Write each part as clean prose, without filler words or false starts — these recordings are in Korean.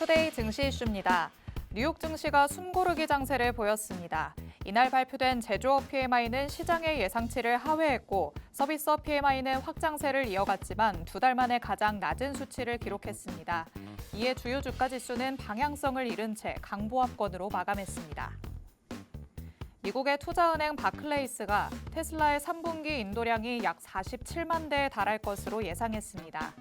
투데이 증시 이슈입니다. 뉴욕 증시가 숨고르기 장세를 보였습니다. 이날 발표된 제조업 PMI는 시장의 예상치를 하회했고 서비스업 PMI는 확장세를 이어갔지만 두 달 만에 가장 낮은 수치를 기록했습니다. 이에 주요 주가 지수는 방향성을 잃은 채 강보합권으로 마감했습니다. 미국의 투자은행 바클레이스가 테슬라의 3분기 인도량이 약 47만 대에 달할 것으로 예상했습니다.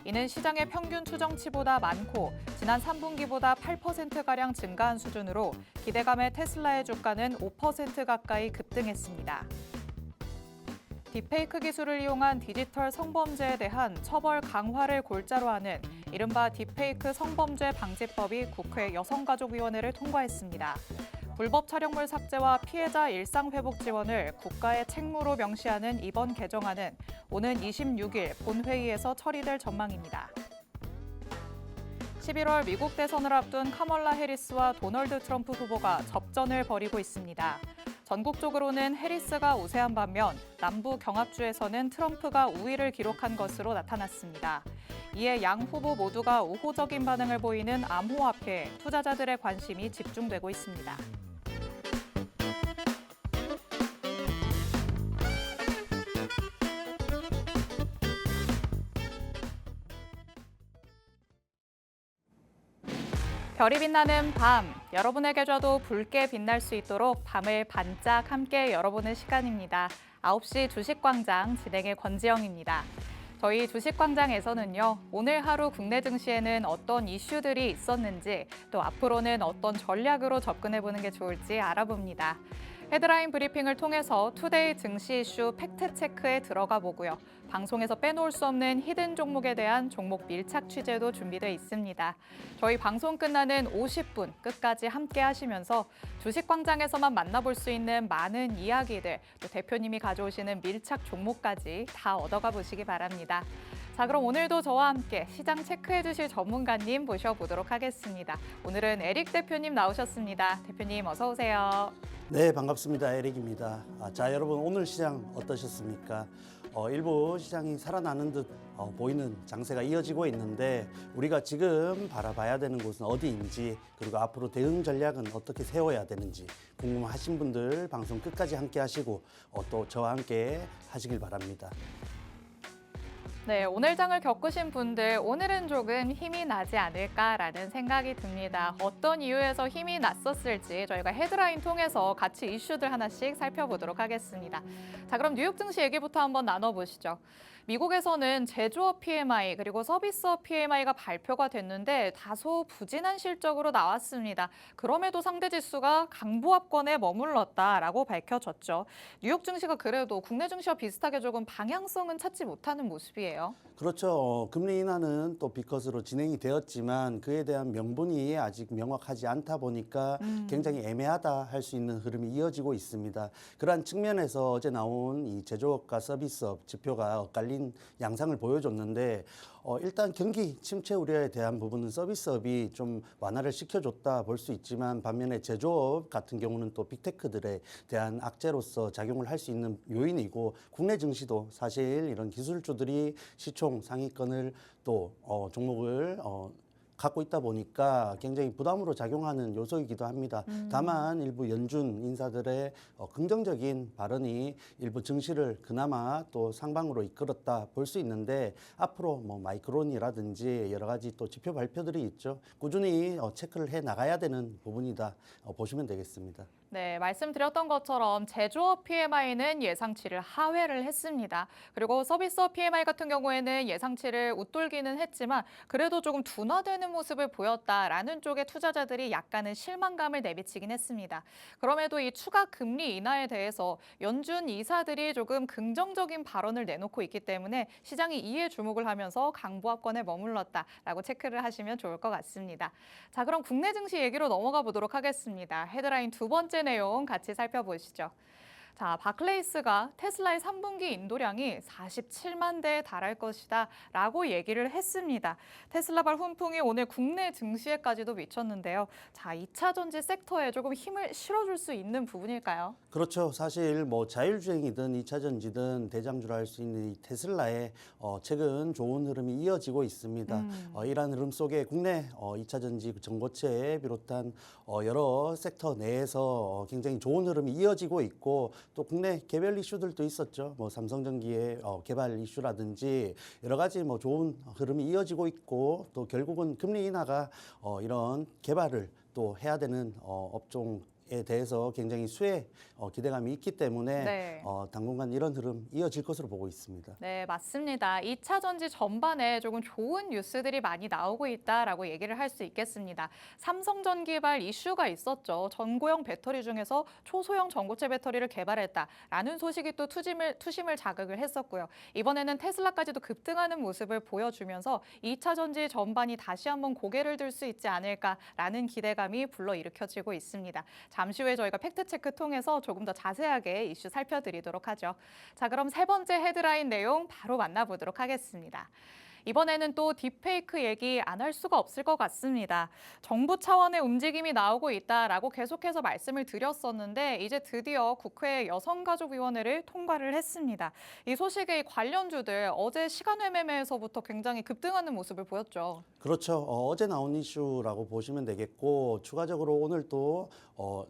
이는 시장의 평균 추정치보다 많고 지난 3분기보다 8%가량 증가한 수준으로 기대감에 테슬라의 주가는 5% 가까이 급등했습니다. 딥페이크 기술을 이용한 디지털 성범죄에 대한 처벌 강화를 골자로 하는 이른바 딥페이크 성범죄 방지법이 국회 여성가족위원회를 통과했습니다. 불법 촬영물 삭제와 피해자 일상회복 지원을 국가의 책무로 명시하는 이번 개정안은 오는 26일 본회의에서 처리될 전망입니다. 11월 미국 대선을 앞둔 카멀라 해리스와 도널드 트럼프 후보가 접전을 벌이고 있습니다. 전국적으로는 해리스가 우세한 반면 남부 경합주에서는 트럼프가 우위를 기록한 것으로 나타났습니다. 이에 양 후보 모두가 우호적인 반응을 보이는 암호화폐에 투자자들의 관심이 집중되고 있습니다. 별이 빛나는 밤, 여러분에게 줘도 붉게 빛날 수 있도록 밤을 반짝 함께 열어보는 시간입니다. 9시 주식광장 진행의 권지영입니다. 저희 주식광장에서는요, 오늘 하루 국내 증시에는 어떤 이슈들이 있었는지 또 앞으로는 어떤 전략으로 접근해보는 게 좋을지 알아봅니다. 헤드라인 브리핑을 통해서 투데이 증시 이슈 팩트체크에 들어가 보고요. 방송에서 빼놓을 수 없는 히든 종목에 대한 종목 밀착 취재도 준비되어 있습니다. 저희 방송 끝나는 50분 끝까지 함께 하시면서 주식광장에서만 만나볼 수 있는 많은 이야기들, 또 대표님이 가져오시는 밀착 종목까지 다 얻어가 보시기 바랍니다. 자, 그럼 오늘도 저와 함께 시장 체크해 주실 전문가님 모셔보도록 하겠습니다. 오늘은 에릭 대표님 나오셨습니다. 대표님 어서 오세요. 네, 반갑습니다. 에릭입니다. 자, 여러분 오늘 시장 어떠셨습니까? 일부 시장이 살아나는 듯 보이는 장세가 이어지고 있는데 우리가 지금 바라봐야 되는 곳은 어디인지 그리고 앞으로 대응 전략은 어떻게 세워야 되는지 궁금하신 분들 방송 끝까지 함께 하시고 또 저와 함께 하시길 바랍니다. 네, 오늘 장을 겪으신 분들 오늘은 조금 힘이 나지 않을까라는 생각이 듭니다. 어떤 이유에서 힘이 났었을지 저희가 헤드라인 통해서 같이 이슈들 하나씩 살펴보도록 하겠습니다. 자, 그럼 뉴욕 증시 얘기부터 한번 나눠보시죠. 미국에서는 제조업 PMI 그리고 서비스업 PMI가 발표가 됐는데 다소 부진한 실적으로 나왔습니다. 그럼에도 상대 지수가 강보합권에 머물렀다라고 밝혀졌죠. 뉴욕 증시가 그래도 국내 증시와 비슷하게 조금 방향성은 찾지 못하는 모습이에요. 그렇죠. 금리 인하는 또 B컷으로 진행이 되었지만 그에 대한 명분이 아직 명확하지 않다 보니까 굉장히 애매하다 할 수 있는 흐름이 이어지고 있습니다. 그러한 측면에서 어제 나온 이 제조업과 서비스업 지표가 엇갈린 양상을 보여줬는데 일단 경기 침체 우려에 대한 부분은 서비스업이 좀 완화를 시켜줬다 볼 수 있지만 반면에 제조업 같은 경우는 또 빅테크들에 대한 악재로서 작용을 할 수 있는 요인이고 국내 증시도 사실 이런 기술주들이 시총 상위권을 또 종목을 갖고 있다 보니까 굉장히 부담으로 작용하는 요소이기도 합니다. 다만 일부 연준 인사들의 긍정적인 발언이 일부 증시를 그나마 또 상방으로 이끌었다 볼 수 있는데 앞으로 뭐 마이크론이라든지 여러 가지 또 지표 발표들이 있죠. 꾸준히 체크를 해 나가야 되는 부분이다 보시면 되겠습니다. 네, 말씀드렸던 것처럼 제조업 PMI는 예상치를 하회를 했습니다. 그리고 서비스업 PMI 같은 경우에는 예상치를 웃돌기는 했지만 그래도 조금 둔화되는 모습을 보였다라는 쪽의 투자자들이 약간의 실망감을 내비치긴 했습니다. 그럼에도 이 추가 금리 인하에 대해서 연준 이사들이 조금 긍정적인 발언을 내놓고 있기 때문에 시장이 이에 주목을 하면서 강보합권에 머물렀다라고 체크를 하시면 좋을 것 같습니다. 자, 그럼 국내 증시 얘기로 넘어가 보도록 하겠습니다. 헤드라인 두 번째 내용 같이 살펴보시죠. 자, 바클레이스가 테슬라의 3분기 인도량이 47만 대에 달할 것이다 라고 얘기를 했습니다. 테슬라발 훈풍이 오늘 국내 증시에까지도 미쳤는데요. 자, 2차 전지 섹터에 조금 힘을 실어줄 수 있는 부분일까요? 그렇죠. 사실 뭐 자율주행이든 2차 전지든 대장주라 할 수 있는 이 테슬라의 최근 좋은 흐름이 이어지고 있습니다. 이러한 흐름 속에 국내 2차 전지 전고체에 비롯한 여러 섹터 내에서 굉장히 좋은 흐름이 이어지고 있고 또 국내 개별 이슈들도 있었죠. 뭐 삼성전기의 개발 이슈라든지 여러 가지 뭐 좋은 흐름이 이어지고 있고 또 결국은 금리 인하가 이런 개발을 또 해야 되는 업종에 대해서 굉장히 수혜 기대감이 있기 때문에 네. 당분간 이런 흐름 이어질 것으로 보고 있습니다. 네, 맞습니다. 2차 전지 전반에 조금 좋은 뉴스들이 많이 나오고 있다라고 얘기를 할 수 있겠습니다. 삼성전기발 이슈가 있었죠. 전고형 배터리 중에서 초소형 전고체 배터리를 개발했다라는 소식이 또 투심을 자극을 했었고요. 이번에는 테슬라까지도 급등하는 모습을 보여주면서 2차 전지 전반이 다시 한번 고개를 들 수 있지 않을까라는 기대감이 불러일으켜지고 있습니다. 잠시 후에 저희가 팩트체크 통해서 조금 더 자세하게 이슈 살펴드리도록 하죠. 자, 그럼 세 번째 헤드라인 내용 바로 만나보도록 하겠습니다. 이번에는 또 딥페이크 얘기 안 할 수가 없을 것 같습니다. 정부 차원의 움직임이 나오고 있다라고 계속해서 말씀을 드렸었는데 이제 드디어 국회 여성가족위원회를 통과를 했습니다. 이 소식에 관련주들 어제 시간외매매에서부터 굉장히 급등하는 모습을 보였죠. 그렇죠. 어제 나온 이슈라고 보시면 되겠고 추가적으로 오늘 또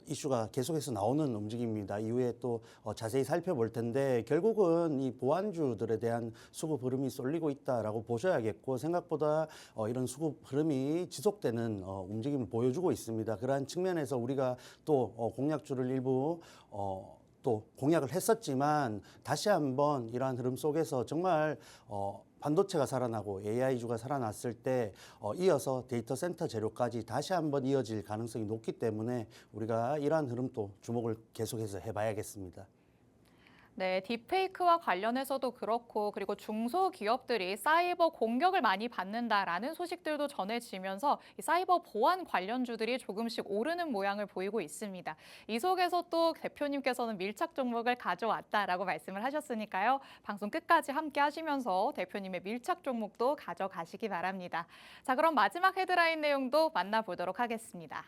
이슈가 계속해서 나오는 움직임입니다. 이후에 또 자세히 살펴볼 텐데 결국은 이 보안주들에 대한 수급 흐름이 쏠리고 있다라고 보셔야겠고 생각보다 이런 수급 흐름이 지속되는 움직임을 보여주고 있습니다. 그러한 측면에서 우리가 또 공약주를 일부 또 공약을 했었지만 다시 한번 이러한 흐름 속에서 정말 반도체가 살아나고 AI주가 살아났을 때 이어서 데이터 센터 재료까지 다시 한번 이어질 가능성이 높기 때문에 우리가 이러한 흐름도 주목을 계속해서 해봐야겠습니다. 네, 딥페이크와 관련해서도 그렇고 그리고 중소기업들이 사이버 공격을 많이 받는다라는 소식들도 전해지면서 이 사이버 보안 관련주들이 조금씩 오르는 모양을 보이고 있습니다. 이 속에서 또 대표님께서는 밀착 종목을 가져왔다라고 말씀을 하셨으니까요. 방송 끝까지 함께 하시면서 대표님의 밀착 종목도 가져가시기 바랍니다. 자, 그럼 마지막 헤드라인 내용도 만나보도록 하겠습니다.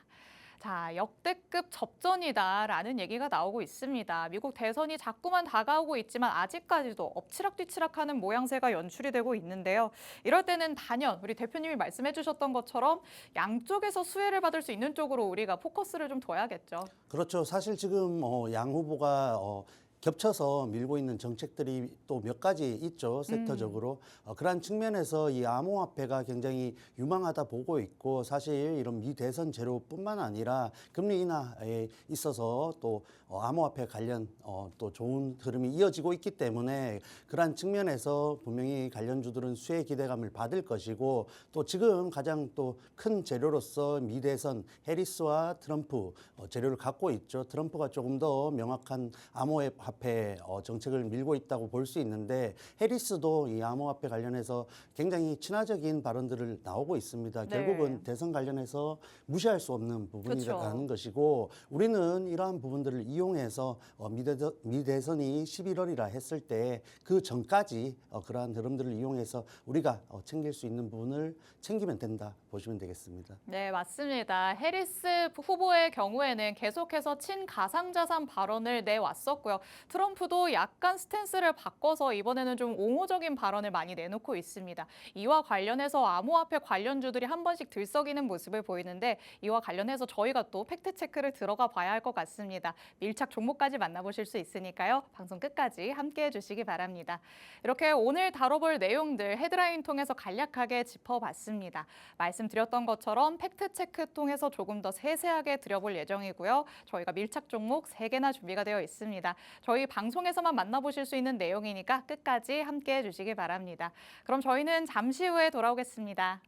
자, 역대급 접전이다라는 얘기가 나오고 있습니다. 미국 대선이 자꾸만 다가오고 있지만 아직까지도 엎치락뒤치락하는 모양새가 연출이 되고 있는데요. 이럴 때는 단연 우리 대표님이 말씀해 주셨던 것처럼 양쪽에서 수혜를 받을 수 있는 쪽으로 우리가 포커스를 좀 둬야겠죠. 그렇죠. 사실 지금 양 후보가 겹쳐서 밀고 있는 정책들이 또 몇 가지 있죠, 섹터적으로. 그러한 측면에서 이 암호화폐가 굉장히 유망하다 보고 있고 사실 이런 미대선 재료뿐만 아니라 금리 인하에 있어서 또 암호화폐 관련 또 좋은 흐름이 이어지고 있기 때문에 그러한 측면에서 분명히 관련주들은 수혜 기대감을 받을 것이고 또 지금 가장 또 큰 재료로서 미대선 해리스와 트럼프 재료를 갖고 있죠. 트럼프가 조금 더 명확한 암호화폐 정책을 밀고 있다고 볼 수 있는데 해리스도 이 암호화폐 관련해서 굉장히 친화적인 발언들을 나오고 있습니다. 네. 결국은 대선 관련해서 무시할 수 없는 부분이라는 그렇죠. 것이고 우리는 이러한 부분들을 이용해서 미대선이 11월이라 했을 때 그 전까지 그러한 흐름들을 이용해서 우리가 챙길 수 있는 부분을 챙기면 된다 보시면 되겠습니다. 네, 맞습니다. 해리스 후보의 경우에는 계속해서 친가상자산 발언을 내왔었고요. 트럼프도 약간 스탠스를 바꿔서 이번에는 좀 옹호적인 발언을 많이 내놓고 있습니다. 이와 관련해서 암호화폐 관련주들이 한 번씩 들썩이는 모습을 보이는데 이와 관련해서 저희가 또 팩트체크를 들어가 봐야 할 것 같습니다. 밀착 종목까지 만나보실 수 있으니까요. 방송 끝까지 함께해 주시기 바랍니다. 이렇게 오늘 다뤄볼 내용들 헤드라인 통해서 간략하게 짚어봤습니다. 말씀드렸던 것처럼 팩트체크 통해서 조금 더 세세하게 드려볼 예정이고요. 저희가 밀착 종목 3개나 준비가 되어 있습니다. 저희 방송에서만 만나보실 수 있는 내용이니까 끝까지 함께해 주시기 바랍니다. 그럼 저희는 잠시 후에 돌아오겠습니다.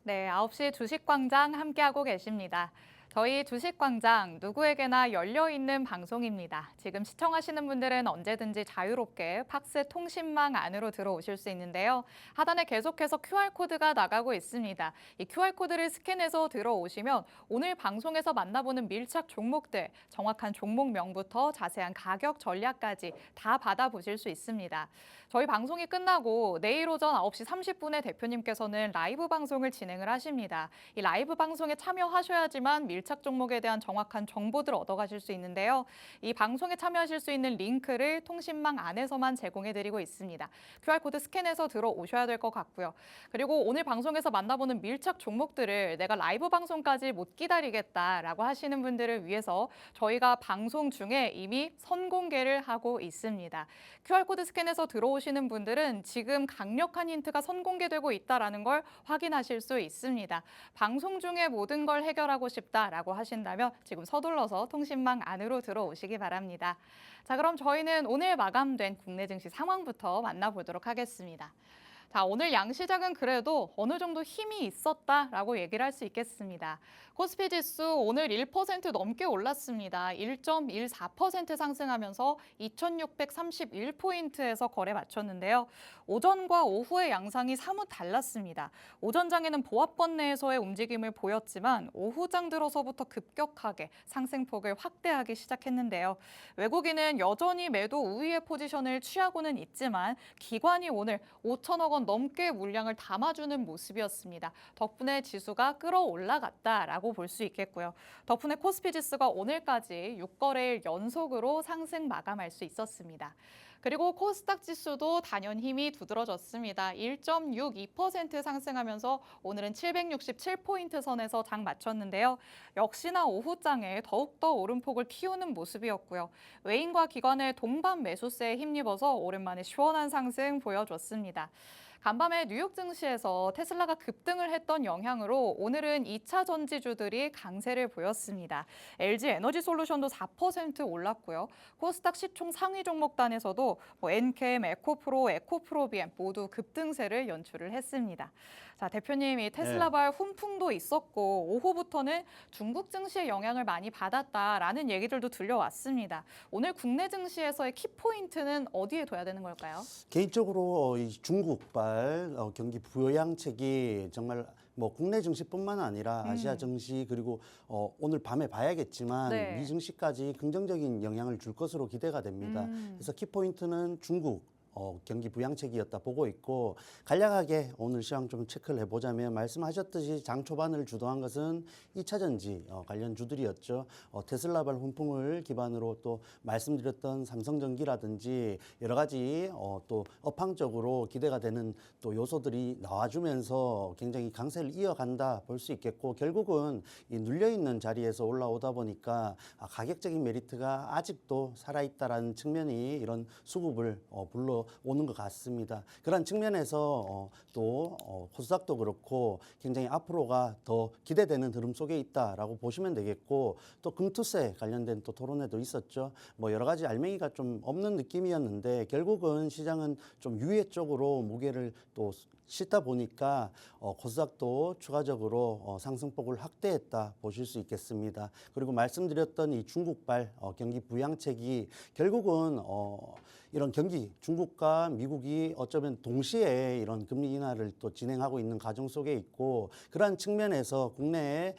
네, 9시 주식광장 함께하고 계십니다. 저희 주식광장 누구에게나 열려있는 방송입니다. 지금 시청하시는 분들은 언제든지 자유롭게 팍스 통신망 안으로 들어오실 수 있는데요. 하단에 계속해서 QR코드가 나가고 있습니다. 이 QR코드를 스캔해서 들어오시면 오늘 방송에서 만나보는 밀착 종목들, 정확한 종목명부터 자세한 가격 전략까지 다 받아보실 수 있습니다. 저희 방송이 끝나고 내일 오전 9시 30분에 대표님께서는 라이브 방송을 진행을 하십니다. 이 라이브 방송에 참여하셔야지만 밀착 종목에 대한 정확한 정보들을 얻어가실 수 있는데요. 이 방송에 참여하실 수 있는 링크를 통신망 안에서만 제공해드리고 있습니다. QR코드 스캔해서 들어오셔야 될 것 같고요. 그리고 오늘 방송에서 만나보는 밀착 종목들을 내가 라이브 방송까지 못 기다리겠다라고 하시는 분들을 위해서 저희가 방송 중에 이미 선공개를 하고 있습니다. QR코드 스캔해서 들어오시는 분들은 지금 강력한 힌트가 선공개되고 있다는 걸 확인하실 수 있습니다. 방송 중에 모든 걸 해결하고 싶다라고 하신다면 지금 서둘러서 통신망 안으로 들어오시기 바랍니다. 자, 그럼 저희는 오늘 마감된 국내 증시 상황부터 만나보도록 하겠습니다. 자, 오늘 양시장은 그래도 어느 정도 힘이 있었다라고 얘기를 할 수 있겠습니다. 코스피 지수 오늘 1% 넘게 올랐습니다. 1.14% 상승하면서 2,631포인트에서 거래 마쳤는데요. 오전과 오후의 양상이 사뭇 달랐습니다. 오전장에는 보합권 내에서의 움직임을 보였지만 오후장 들어서부터 급격하게 상승폭을 확대하기 시작했는데요. 외국인은 여전히 매도 우위의 포지션을 취하고는 있지만 기관이 오늘 5천억 원 넘게 물량을 담아주는 모습이었습니다. 덕분에 지수가 끌어올라갔다라고 볼 수 있겠고요. 덕분에 코스피 지수가 오늘까지 6거래일 연속으로 상승 마감할 수 있었습니다. 그리고 코스닥 지수도 단연 힘이 두드러졌습니다. 1.62% 상승하면서 오늘은 767포인트 선에서 장 마쳤는데요. 역시나 오후장에 더욱더 오름폭을 키우는 모습이었고요. 외인과 기관의 동반 매수세에 힘입어서 오랜만에 시원한 상승 보여줬습니다. 간밤에 뉴욕 증시에서 테슬라가 급등을 했던 영향으로 오늘은 2차 전지주들이 강세를 보였습니다. LG 에너지 솔루션도 4% 올랐고요. 코스닥 시총 상위 종목단에서도 엔캠, 에코프로, 에코프로비엠 모두 급등세를 연출을 했습니다. 자, 대표님이 테슬라발 훈풍도 있었고 오후부터는 중국 증시의 영향을 많이 받았다라는 얘기들도 들려왔습니다. 오늘 국내 증시에서의 키포인트는 어디에 둬야 되는 걸까요? 개인적으로 이 중국발 경기 부양책이 정말 뭐 국내 증시뿐만 아니라 아시아 증시 그리고 오늘 밤에 봐야겠지만 네. 미 증시까지 긍정적인 영향을 줄 것으로 기대가 됩니다. 그래서 키포인트는 중국 경기 부양책이었다 보고 있고 간략하게 오늘 시황 좀 체크를 해보자면 말씀하셨듯이 장 초반을 주도한 것은 2차 전지 관련 주들이었죠. 테슬라발 훈풍을 기반으로 또 말씀드렸던 삼성전기라든지 여러 가지 또 업황적으로 기대가 되는 또 요소들이 나와주면서 굉장히 강세를 이어간다 볼 수 있겠고 결국은 이 눌려있는 자리에서 올라오다 보니까 가격적인 메리트가 아직도 살아있다라는 측면이 이런 수급을 불러오는 것 같습니다. 그런 측면에서 또 코스닥도 그렇고 굉장히 앞으로가 더 기대되는 흐름 속에 있다라고 보시면 되겠고 또 금투세 관련된 또 토론회도 있었죠. 뭐 여러 가지 알맹이가 좀 없는 느낌이었는데 결국은 시장은 좀 유예 쪽으로 무게를 또 싣다 보니까 코스닥도 추가적으로 상승폭을 확대했다 보실 수 있겠습니다. 그리고 말씀드렸던 이 중국발 경기 부양책이 결국은 이런 경기 중국과 미국이 어쩌면 동시에 이런 금리 인하를 또 진행하고 있는 과정 속에 있고 그러한 측면에서 국내의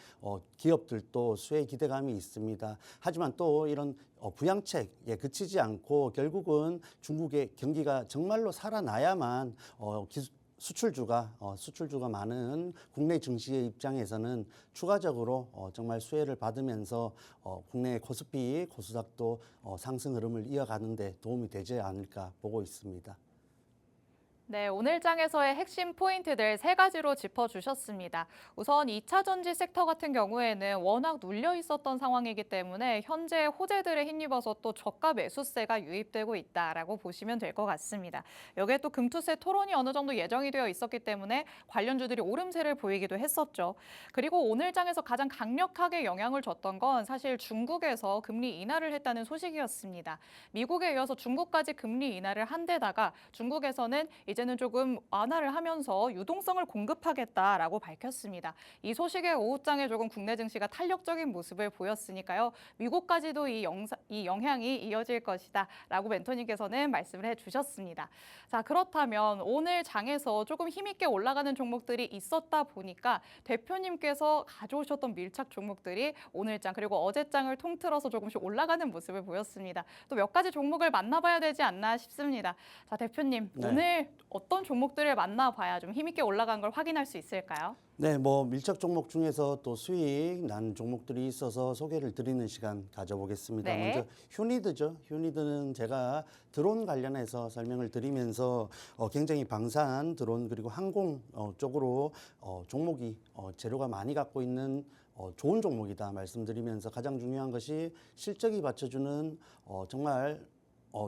기업들도 수혜 기대감이 있습니다. 하지만 또 이런 부양책에 그치지 않고 결국은 중국의 경기가 정말로 살아나야만 수출주가 많은 국내 증시의 입장에서는 추가적으로 정말 수혜를 받으면서 국내 코스피, 코스닥도 상승 흐름을 이어가는 데 도움이 되지 않을까 보고 있습니다. 네, 오늘 장에서의 핵심 포인트들 3가지로 짚어주셨습니다. 우선 2차 전지 섹터 같은 경우에는 워낙 눌려 있었던 상황이기 때문에 현재 호재들에 힘입어서 또 저가 매수세가 유입되고 있다라고 보시면 될 것 같습니다. 여기에 또 금투세 토론이 어느 정도 예정이 되어 있었기 때문에 관련주들이 오름세를 보이기도 했었죠. 그리고 오늘 장에서 가장 강력하게 영향을 줬던 건 사실 중국에서 금리 인하를 했다는 소식이었습니다. 미국에 이어서 중국까지 금리 인하를 한 데다가 중국에서는 이제 이제는 조금 완화를 하면서 유동성을 공급하겠다라고 밝혔습니다. 이 소식에 오후장에 조금 국내 증시가 탄력적인 모습을 보였으니까요. 미국까지도 이 영향이 이어질 것이다라고 멘토님께서는 말씀을 해주셨습니다. 자, 그렇다면 오늘 장에서 조금 힘있게 올라가는 종목들이 있었다 보니까 대표님께서 가져오셨던 밀착 종목들이 오늘 장 그리고 어제 장을 통틀어서 조금씩 올라가는 모습을 보였습니다. 또 몇 가지 종목을 만나봐야 되지 않나 싶습니다. 자, 대표님, 네. 오늘 어떤 종목들을 만나봐야 좀 힘있게 올라간 걸 확인할 수 있을까요? 네, 뭐 밀착 종목 중에서 또 수익 난 종목들이 있어서 소개를 드리는 시간 가져보겠습니다. 네. 먼저 휴니드죠. 휴니드는 제가 드론 관련해서 설명을 드리면서 굉장히 방산 드론 그리고 항공 쪽으로 종목이 재료가 많이 갖고 있는 좋은 종목이다 말씀드리면서 가장 중요한 것이 실적이 받쳐주는 정말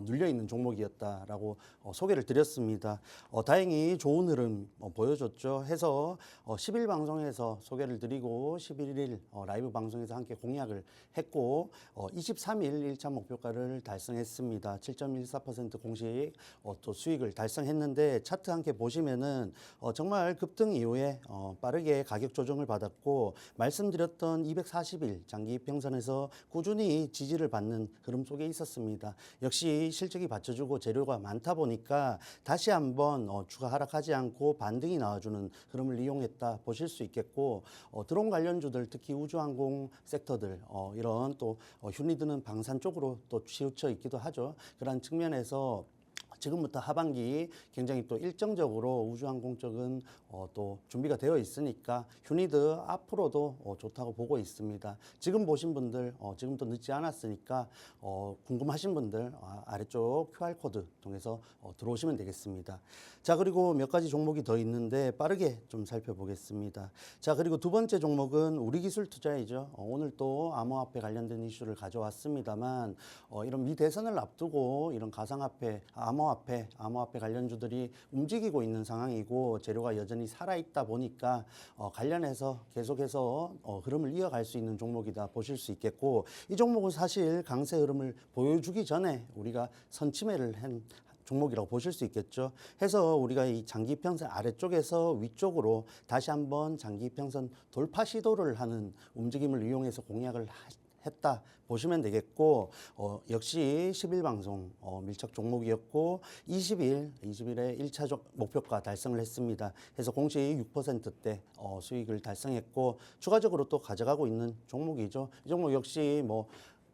눌려있는 종목이었다라고 소개를 드렸습니다. 다행히 좋은 흐름 보여줬죠. 해서 10일 방송에서 소개를 드리고 11일 라이브 방송에서 함께 공약을 했고 23일 1차 목표가를 달성했습니다. 7.14% 공식 또 수익을 달성했는데 차트 함께 보시면은 정말 급등 이후에 빠르게 가격 조정을 받았고 말씀드렸던 240일 장기 평선에서 꾸준히 지지를 받는 흐름 속에 있었습니다. 역시 실적이 받쳐주고 재료가 많다 보니까 다시 한번 주가 하락하지 않고 반등이 나와주는 흐름을 이용했다 보실 수 있겠고 드론 관련주들 특히 우주항공 섹터들 이런 또 휴니드는 방산 쪽으로 또 치우쳐 있기도 하죠. 그런 측면에서 지금부터 하반기 굉장히 또 일정적으로 우주항공 쪽은 또 준비가 되어 있으니까 휴니드 앞으로도 좋다고 보고 있습니다. 지금 보신 분들 지금도 늦지 않았으니까 궁금하신 분들 아래쪽 QR코드 통해서 들어오시면 되겠습니다. 자, 그리고 몇 가지 종목이 더 있는데 빠르게 좀 살펴보겠습니다. 자, 그리고 두 번째 종목은 우리기술투자이죠. 오늘 또 암호화폐 관련된 이슈를 가져왔습니다만 이런 미대선을 앞두고 이런 가상화폐, 암호화폐 관련주들이 움직이고 있는 상황이고 재료가 여전히 살아있다 보니까 관련해서 계속해서 흐름을 이어갈 수 있는 종목이다 보실 수 있겠고 이 종목은 사실 강세 흐름을 보여주기 전에 우리가 선침해를 한 종목이라고 보실 수 있겠죠. 해서 우리가 이 장기평선 아래쪽에서 위쪽으로 다시 한번 장기평선 돌파 시도를 하는 움직임을 이용해서 공략을 했다 보시면 되겠고 역시 10일 방송 밀착 종목이었고 20일에 1차 목표가 달성을 했습니다. 해서 공식 6%대 수익을 달성했고 추가적으로 또 가져가고 있는 종목이죠. 이 종목 역시 뭐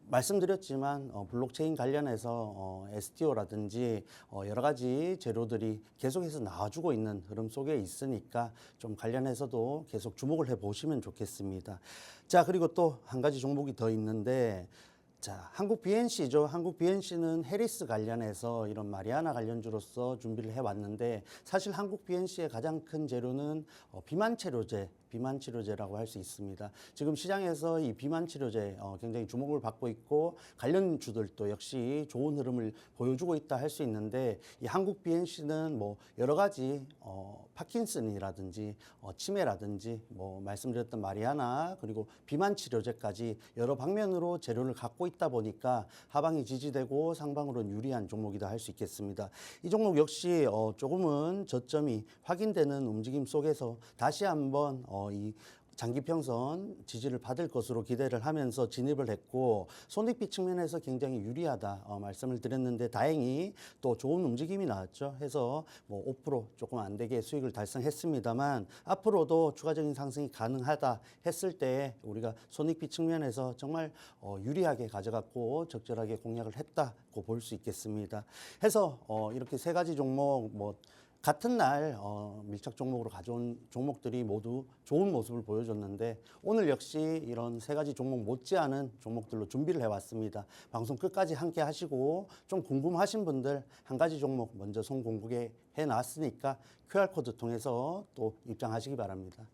말씀드렸지만 블록체인 관련해서 STO라든지 여러 가지 재료들이 계속해서 나와주고 있는 흐름 속에 있으니까 좀 관련해서도 계속 주목을 해보시면 좋겠습니다. 자, 그리고 또 한 가지 종목이 더 있는데 자, 한국 BNC죠. 한국 BNC는 해리스 관련해서 이런 마리아나 관련주로서 준비를 해왔는데 사실 한국 BNC의 가장 큰 재료는 비만 치료제라고 할 수 있습니다. 지금 시장에서 이 비만 치료제 굉장히 주목을 받고 있고 관련주들도 역시 좋은 흐름을 보여주고 있다 할 수 있는데 이 한국 BNC는 뭐 여러 가지 파킨슨이라든지 치매라든지 뭐 말씀드렸던 마리아나 그리고 비만 치료제까지 여러 방면으로 재료를 갖고 있다 보니까 하방이 지지되고 상방으로는 유리한 종목이다 할 수 있겠습니다. 이 종목 역시 조금은 저점이 확인되는 움직임 속에서 다시 한번 이 장기평선 지지를 받을 것으로 기대를 하면서 진입을 했고 손익비 측면에서 굉장히 유리하다 말씀을 드렸는데 다행히 또 좋은 움직임이 나왔죠. 해서 뭐 5% 조금 안 되게 수익을 달성했습니다만 앞으로도 추가적인 상승이 가능하다 했을 때 우리가 손익비 측면에서 정말 유리하게 가져갔고 적절하게 공략을 했다고 볼 수 있겠습니다. 해서 이렇게 세 가지 종목 뭐 같은 날 밀착 종목으로 가져온 종목들이 모두 좋은 모습을 보여줬는데 오늘 역시 이런 세 가지 종목 못지않은 종목들로 준비를 해왔습니다. 방송 끝까지 함께 하시고 좀 궁금하신 분들 한 가지 종목 먼저 송공부에 해놨으니까 QR코드 통해서 또 입장하시기 바랍니다.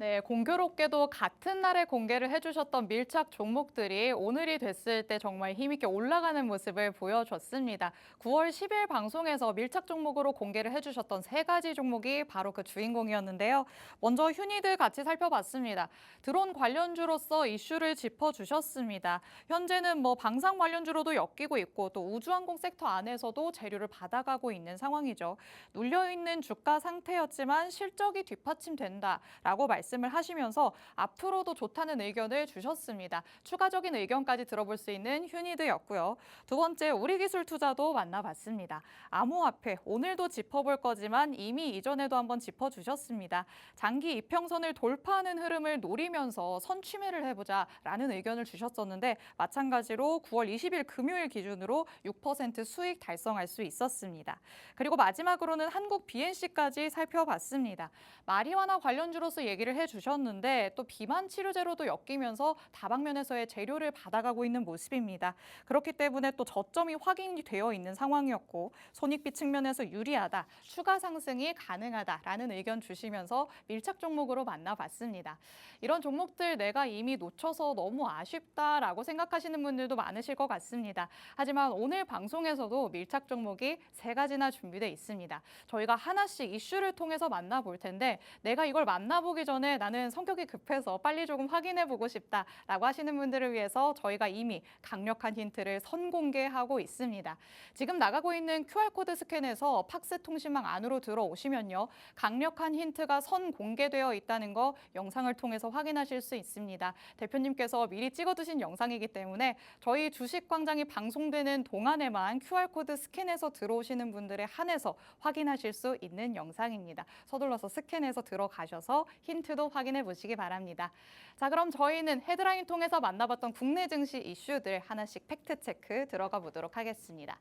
네, 공교롭게도 같은 날에 공개를 해주셨던 밀착 종목들이 오늘이 됐을 때 정말 힘있게 올라가는 모습을 보여줬습니다. 9월 10일 방송에서 밀착 종목으로 공개를 해주셨던 세 가지 종목이 바로 그 주인공이었는데요. 먼저 휴니드 같이 살펴봤습니다. 드론 관련주로서 이슈를 짚어주셨습니다. 현재는 방산 관련주로도 엮이고 있고 또 우주항공 섹터 안에서도 재료를 받아가고 있는 상황이죠. 눌려있는 주가 상태였지만 실적이 뒷받침된다라고 말씀을 하시면서 앞으로도 좋다는 의견을 주셨습니다. 추가적인 의견까지 들어볼 수 있는 휴니드였고요. 두 번째, 우리기술투자도 만나봤습니다. 암호화폐, 오늘도 짚어볼 거지만 이미 이전에도 한번 짚어주셨습니다. 장기 이평선을 돌파하는 흐름을 노리면서 선취매를 해보자라는 의견을 주셨었는데 마찬가지로 9월 20일 금요일 기준으로 6% 수익 달성할 수 있었습니다. 그리고 마지막으로는 한국 BNC까지 살펴봤습니다. 마리화나 관련주로서 얘기를 해주셨는데 또 비만 치료제로도 엮이면서 다방면에서의 재료를 받아가고 있는 모습입니다. 그렇기 때문에 또 저점이 확인이 되어 있는 상황이었고 손익비 측면에서 유리하다, 추가 상승이 가능하다라는 의견 주시면서 밀착 종목으로 만나봤습니다. 이런 종목들 내가 이미 놓쳐서 너무 아쉽다라고 생각하시는 분들도 많으실 것 같습니다. 하지만 오늘 방송에서도 밀착 종목이 세 가지나 준비되어 있습니다. 저희가 하나씩 이슈를 통해서 만나볼 텐데 내가 이걸 만나보기 전에 나는 성격이 급해서 빨리 조금 확인해보고 싶다라고 하시는 분들을 위해서 저희가 이미 강력한 힌트를 선공개하고 있습니다. 지금 나가고 있는 QR코드 스캔해서 팍스 통신망 안으로 들어오시면요. 강력한 힌트가 선공개되어 있다는 거 영상을 통해서 확인하실 수 있습니다. 대표님께서 미리 찍어두신 영상이기 때문에 저희 주식광장이 방송되는 동안에만 QR코드 스캔해서 들어오시는 분들에 한해서 확인하실 수 있는 영상입니다. 서둘러서 스캔해서 들어가셔서 힌트도 확인해 보시기 바랍니다. 자, 그럼 저희는 헤드라인 통해서 만나봤던 국내 증시 이슈들 하나씩 팩트체크 들어가 보도록 하겠습니다.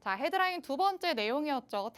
자, 헤드라인 두 번째 내용이었죠.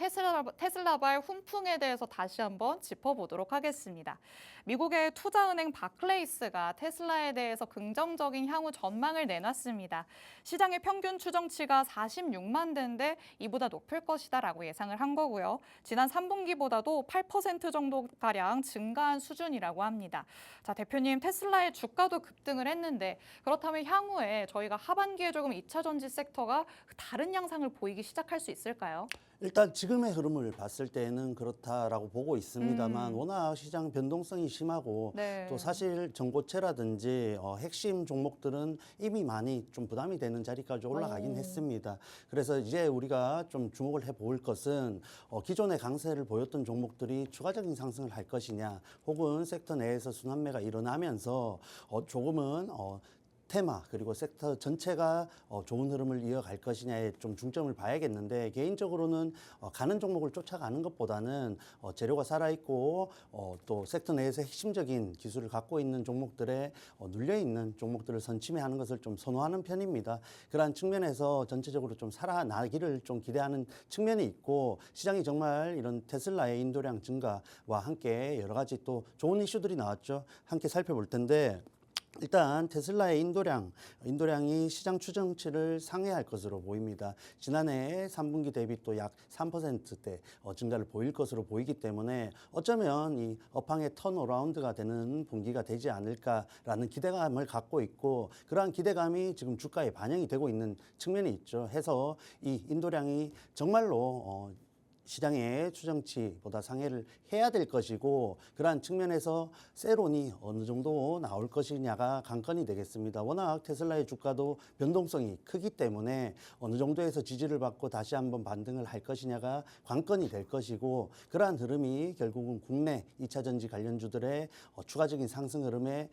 테슬라발 훈풍에 대해서 다시 한번 짚어보도록 하겠습니다. 미국의 투자은행 바클레이스가 테슬라에 대해서 긍정적인 향후 전망을 내놨습니다. 시장의 평균 추정치가 46만 대인데 이보다 높을 것이다라고 예상을 한 거고요. 지난 3분기보다도 8% 정도가량 증가한 수준이라고 합니다. 자, 대표님, 테슬라의 주가도 급등을 했는데 그렇다면 향후에 저희가 하반기에 조금 2차 전지 섹터가 다른 양상을 보이기 시작할 수 있을까요? 일단 지금의 흐름을 봤을 때는 그렇다라고 보고 있습니다만 워낙 시장 변동성이 심하고 네. 또 사실 전고체라든지 핵심 종목들은 이미 많이 좀 부담이 되는 자리까지 올라가긴 했습니다. 그래서 이제 우리가 좀 주목을 해볼 것은 기존의 강세를 보였던 종목들이 추가적인 상승을 할 것이냐 혹은 섹터 내에서 순환매가 일어나면서 조금은 테마 그리고 섹터 전체가 좋은 흐름을 이어갈 것이냐에 좀 중점을 봐야겠는데 개인적으로는 가는 종목을 쫓아가는 것보다는 재료가 살아있고 또 섹터 내에서 핵심적인 기술을 갖고 있는 종목들에 눌려있는 종목들을 선침해하는 것을 좀 선호하는 편입니다. 그러한 측면에서 전체적으로 좀 살아나기를 좀 기대하는 측면이 있고 시장이 정말 이런 테슬라의 인도량 증가와 함께 여러 가지 또 좋은 이슈들이 나왔죠. 함께 살펴볼 텐데 일단 테슬라의 인도량이 시장 추정치를 상회할 것으로 보입니다. 지난해 3분기 대비 또 약 3%대 증가를 보일 것으로 보이기 때문에 어쩌면 이 업황의 턴어라운드가 되는 분기가 되지 않을까라는 기대감을 갖고 있고 그러한 기대감이 지금 주가에 반영이 되고 있는 측면이 있죠. 해서 이 인도량이 정말로 시장의 추정치보다 상회를 해야 될 것이고 그러한 측면에서 세론이 어느 정도 나올 것이냐가 관건이 되겠습니다. 워낙 테슬라의 주가도 변동성이 크기 때문에 어느 정도에서 지지를 받고 다시 한번 반등을 할 것이냐가 관건이 될 것이고 그러한 흐름이 결국은 국내 2차 전지 관련주들의 추가적인 상승 흐름의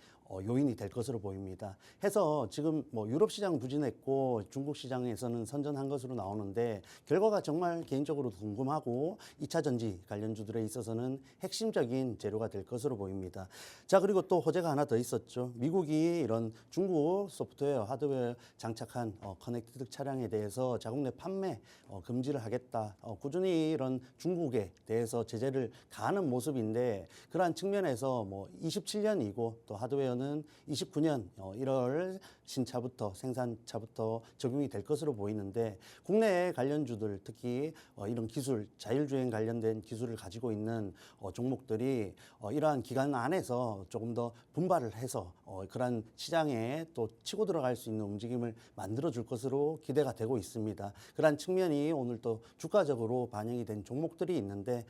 요인이 될 것으로 보입니다. 해서 지금 유럽 시장 부진했고 중국 시장에서는 선전한 것으로 나오는데 결과가 정말 개인적으로 궁금하고 2차 전지 관련주들에 있어서는 핵심적인 재료가 될 것으로 보입니다. 자, 그리고 또 호재가 하나 더 있었죠. 미국이 이런 중국 소프트웨어, 하드웨어 장착한 커넥티드 차량에 대해서 자국 내 판매 금지를 하겠다. 꾸준히 이런 중국에 대해서 제재를 가하는 모습인데 그러한 측면에서 27년이고 또 하드웨어 되면은 29년 1월 신차부터 생산차부터 적용이 될 것으로 보이는데 국내 관련주들 특히 이런 기술 자율주행 관련된 기술을 가지고 있는 종목들이 이러한 기간 안에서 조금 더 분발을 해서 그러한 시장에 또 치고 들어갈 수 있는 움직임을 만들어 줄 것으로 기대가 되고 있습니다. 그러한 측면이 오늘 또 주가적으로 반영이 된 종목들이 있는데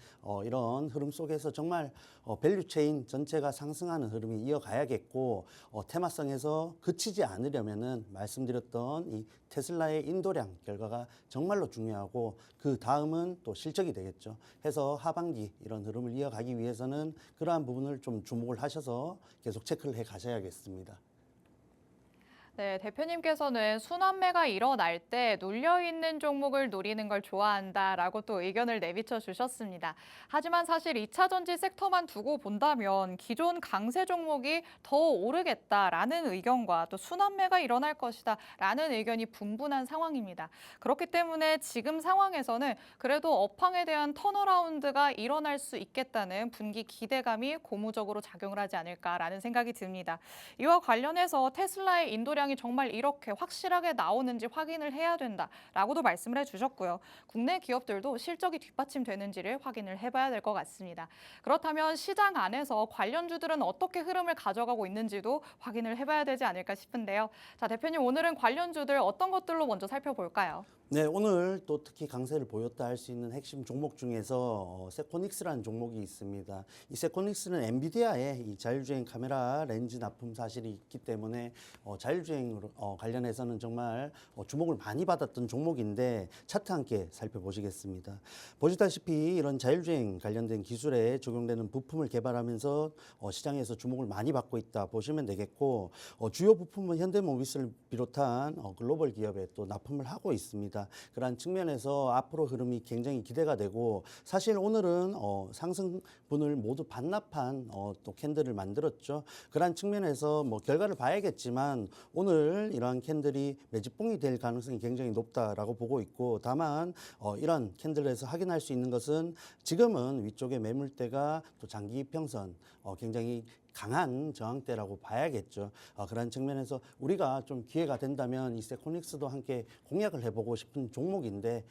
이런 흐름 속에서 정말 밸류체인 전체가 상승하는 흐름이 이어가야겠고 테마성에서 그치지 않으려면은 말씀드렸던 이 테슬라의 인도량 결과가 정말로 중요하고 그 다음은 또 실적이 되겠죠. 해서 하반기 이런 흐름을 이어가기 위해서는 그러한 부분을 좀 주목을 하셔서 계속 체크를 해 가셔야겠습니다. 네, 대표님께서는 순환매가 일어날 때 눌려있는 종목을 노리는 걸 좋아한다라고 또 의견을 내비쳐 주셨습니다. 하지만 사실 2차 전지 섹터만 두고 본다면 기존 강세 종목이 더 오르겠다라는 의견과 또 순환매가 일어날 것이다라는 의견이 분분한 상황입니다. 그렇기 때문에 지금 상황에서는 그래도 업황에 대한 턴어라운드가 일어날 수 있겠다는 분기 기대감이 고무적으로 작용을 하지 않을까라는 생각이 듭니다. 이와 관련해서 테슬라의 인도량이 정말 이렇게 확실하게 나오는지 확인을 해야 된다라고도 말씀을 해주셨고요. 국내 기업들도 실적이 뒷받침되는지를 확인을 해봐야 될 것 같습니다. 그렇다면 시장 안에서 관련주들은 어떻게 흐름을 가져가고 있는지도 확인을 해봐야 되지 않을까 싶은데요. 자, 대표님 오늘은 관련주들 어떤 것들로 먼저 살펴볼까요? 네, 오늘 또 특히 강세를 보였다 할 수 있는 핵심 종목 중에서 세코닉스라는 종목이 있습니다. 이 세코닉스는 엔비디아의 이 자율주행 카메라 렌즈 납품 사실이 있기 때문에 자율주행 관련해서는 정말 주목을 많이 받았던 종목인데 차트 함께 살펴보시겠습니다. 보시다시피 이런 자율주행 관련된 기술에 적용되는 부품을 개발하면서 시장에서 주목을 많이 받고 있다 보시면 되겠고 주요 부품은 현대모비스를 비롯한 글로벌 기업에 또 납품을 하고 있습니다. 그러한 측면에서 앞으로 흐름이 굉장히 기대가 되고 사실 오늘은 상승분을 모두 반납한 또 캔들을 만들었죠. 그러한 측면에서 뭐 결과를 봐야겠지만 오늘 이러한 캔들이 매집봉이 될 가능성이 굉장히 높다라고 보고 있고 다만 이런 캔들에서 확인할 수 있는 것은 지금은 위쪽에 매물대가 또 장기 이평선 굉장히 강한 저항대라고 봐야겠죠. 그런 측면에서 우리가 좀 기회가 된다면 이 세코닉스도 함께 공략을 해보고 싶은 종목인데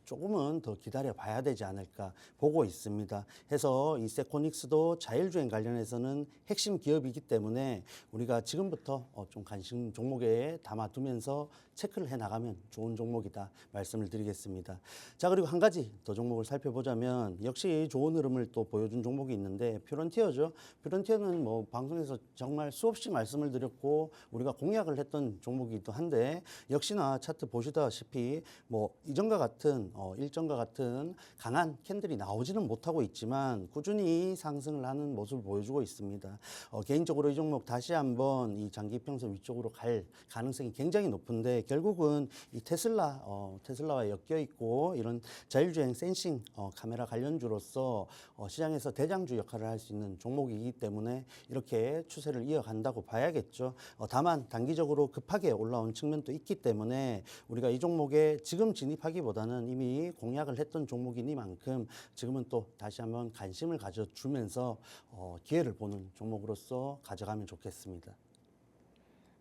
조금은 더 기다려 봐야 되지 않을까 보고 있습니다. 해서 이 세코닉스도 자율주행 관련해서는 핵심 기업이기 때문에 우리가 지금부터 좀 관심 종목에 담아두면서 체크를 해나가면 좋은 종목이다 말씀을 드리겠습니다. 자, 그리고 한 가지 더 종목을 살펴보자면 역시 좋은 흐름을 또 보여준 종목이 있는데 퓨런티어죠. 퓨런티어는 뭐 방송에서 정말 수없이 말씀을 드렸고 우리가 공략을 했던 종목이기도 한데 역시나 차트 보시다시피 뭐 이전과 같은 일전과 같은 강한 캔들이 나오지는 못하고 있지만 꾸준히 상승을 하는 모습을 보여주고 있습니다. 개인적으로 이 종목 다시 한번 이 장기 평선 위쪽으로 갈 가능성이 굉장히 높은데 결국은 이 테슬라와 엮여 있고 이런 자율주행 센싱 카메라 관련주로서 시장에서 대장주 역할을 할 수 있는 종목이기 때문에 이렇게 추세를 이어간다고 봐야겠죠. 다만 단기적으로 급하게 올라온 측면도 있기 때문에 우리가 이 종목에 지금 진입하기보다는 이미 공략을 했던 종목이니만큼 지금은 또 다시 한번 관심을 가져주면서 기회를 보는 종목으로서 가져가면 좋겠습니다.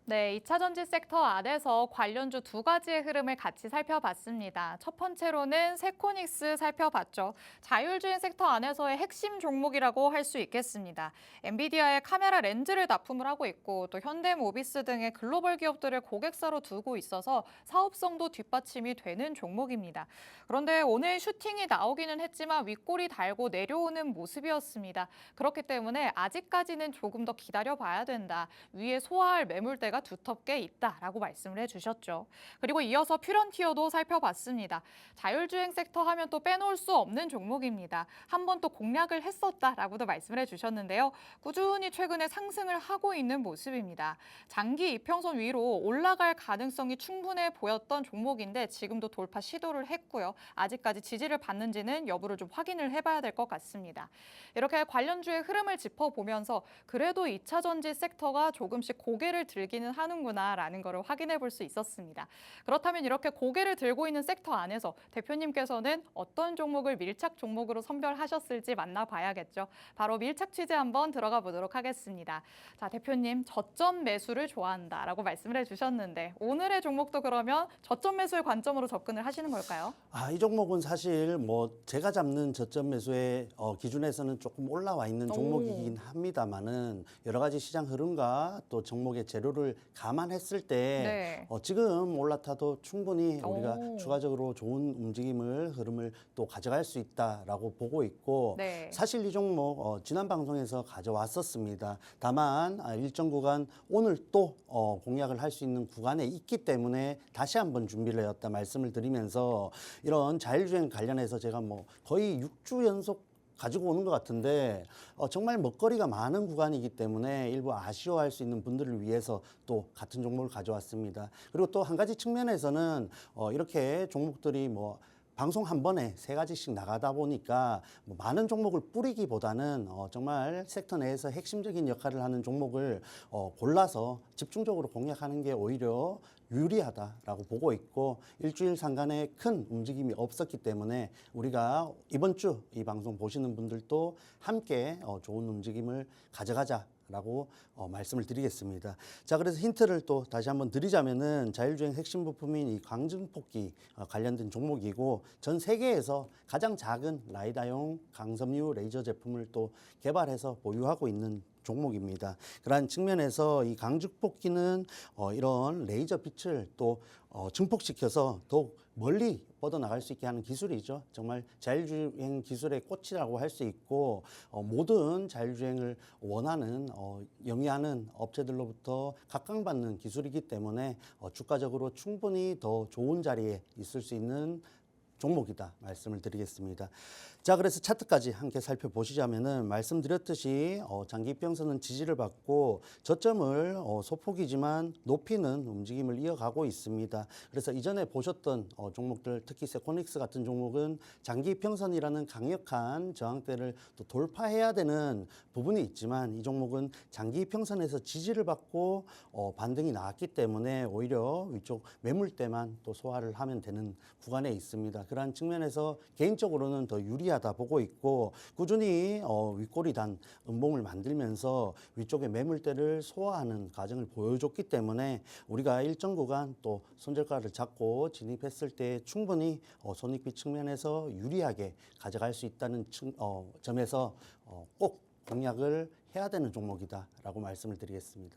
네, 2차 전지 섹터 안에서 관련주 두 가지의 흐름을 같이 살펴봤습니다. 첫 번째로는 세코닉스 살펴봤죠. 자율주행 섹터 안에서의 핵심 종목이라고 할 수 있겠습니다. 엔비디아의 카메라 렌즈를 납품을 하고 있고 또 현대모비스 등의 글로벌 기업들을 고객사로 두고 있어서 사업성도 뒷받침이 되는 종목입니다. 그런데 오늘 슈팅이 나오기는 했지만 윗골이 달고 내려오는 모습이었습니다. 그렇기 때문에 아직까지는 조금 더 기다려봐야 된다. 위에 소화할 매물대가 두텁게 있다라고 말씀을 해주셨죠. 그리고 이어서 퓨런티어도 살펴봤습니다. 자율주행 섹터 하면 또 빼놓을 수 없는 종목입니다. 한 번 또 공략을 했었다라고도 말씀을 해주셨는데요. 꾸준히 최근에 상승을 하고 있는 모습입니다. 장기 이평선 위로 올라갈 가능성이 충분해 보였던 종목인데 지금도 돌파 시도를 했고요. 아직까지 지지를 받는지는 여부를 좀 확인을 해봐야 될 것 같습니다. 이렇게 관련주의 흐름을 짚어보면서 그래도 2차 전지 섹터가 조금씩 고개를 들기는 있기는 하는구나라는 것을 확인해 볼 수 있었습니다. 그렇다면 이렇게 고개를 들고 있는 섹터 안에서 대표님께서는 어떤 종목을 밀착 종목으로 선별하셨을지 만나봐야겠죠. 바로 밀착 취재 한번 들어가 보도록 하겠습니다. 자, 대표님 저점 매수를 좋아한다라고 말씀을 해주셨는데 오늘의 종목도 그러면 저점 매수의 관점으로 접근을 하시는 걸까요? 이 종목은 사실 뭐 제가 잡는 저점 매수의 기준에서는 조금 올라와 있는 종목이긴 합니다만은 여러 가지 시장 흐름과 또 종목의 재료를 감안했을 때 네. 지금 올라타도 충분히 오. 우리가 추가적으로 좋은 움직임을 흐름을 또 가져갈 수 있다라고 보고 있고 네. 사실 이 종목 지난 방송에서 가져왔었습니다. 다만 일정 구간 오늘 또 공략을 할 수 있는 구간에 있기 때문에 다시 한번 준비를 해왔다 말씀을 드리면서 이런 자율주행 관련해서 제가 뭐 거의 6주 연속 가지고 오는 것 같은데 정말 먹거리가 많은 구간이기 때문에 일부 아쉬워할 수 있는 분들을 위해서 또 같은 종목을 가져왔습니다. 그리고 또 한 가지 측면에서는 이렇게 종목들이 뭐 방송 한 번에 3가지씩 나가다 보니까 뭐 많은 종목을 뿌리기보다는 정말 섹터 내에서 핵심적인 역할을 하는 종목을 골라서 집중적으로 공략하는 게 오히려 유리하다라고 보고 있고 일주일 상간에 큰 움직임이 없었기 때문에 우리가 이번 주 이 방송 보시는 분들도 함께 좋은 움직임을 가져가자라고 말씀을 드리겠습니다. 자, 그래서 힌트를 또 다시 한번 드리자면은 자율주행 핵심 부품인 이 강증폭기 관련된 종목이고 전 세계에서 가장 작은 라이다용 강섬유 레이저 제품을 또 개발해서 보유하고 있는 종목입니다. 그러한 측면에서 이 강증폭기는 이런 레이저 빛을 또 증폭시켜서 더욱 멀리 뻗어나갈 수 있게 하는 기술이죠. 정말 자율주행 기술의 꽃이라고 할 수 있고 모든 자율주행을 원하는 영위하는 업체들로부터 각광받는 기술이기 때문에 주가적으로 충분히 더 좋은 자리에 있을 수 있는 종목이다 말씀을 드리겠습니다. 자, 그래서 차트까지 함께 살펴보시자면은 말씀드렸듯이 장기 이평선은 지지를 받고 저점을 소폭이지만 높이는 움직임을 이어가고 있습니다. 그래서 이전에 보셨던 종목들 특히 세코닉스 같은 종목은 장기 이평선이라는 강력한 저항대를 또 돌파해야 되는 부분이 있지만 이 종목은 장기 이평선에서 지지를 받고 반등이 나왔기 때문에 오히려 위쪽 매물대만 또 소화를 하면 되는 구간에 있습니다. 그러한 측면에서 개인적으로는 더 유리하다 보고 있고 꾸준히 윗꼬리 단 음봉을 만들면서 위쪽의 매물대를 소화하는 과정을 보여줬기 때문에 우리가 일정 구간 또 손절가를 잡고 진입했을 때 충분히 손익비 측면에서 유리하게 가져갈 수 있다는 점에서 꼭 공략을 해야 되는 종목이다라고 말씀을 드리겠습니다.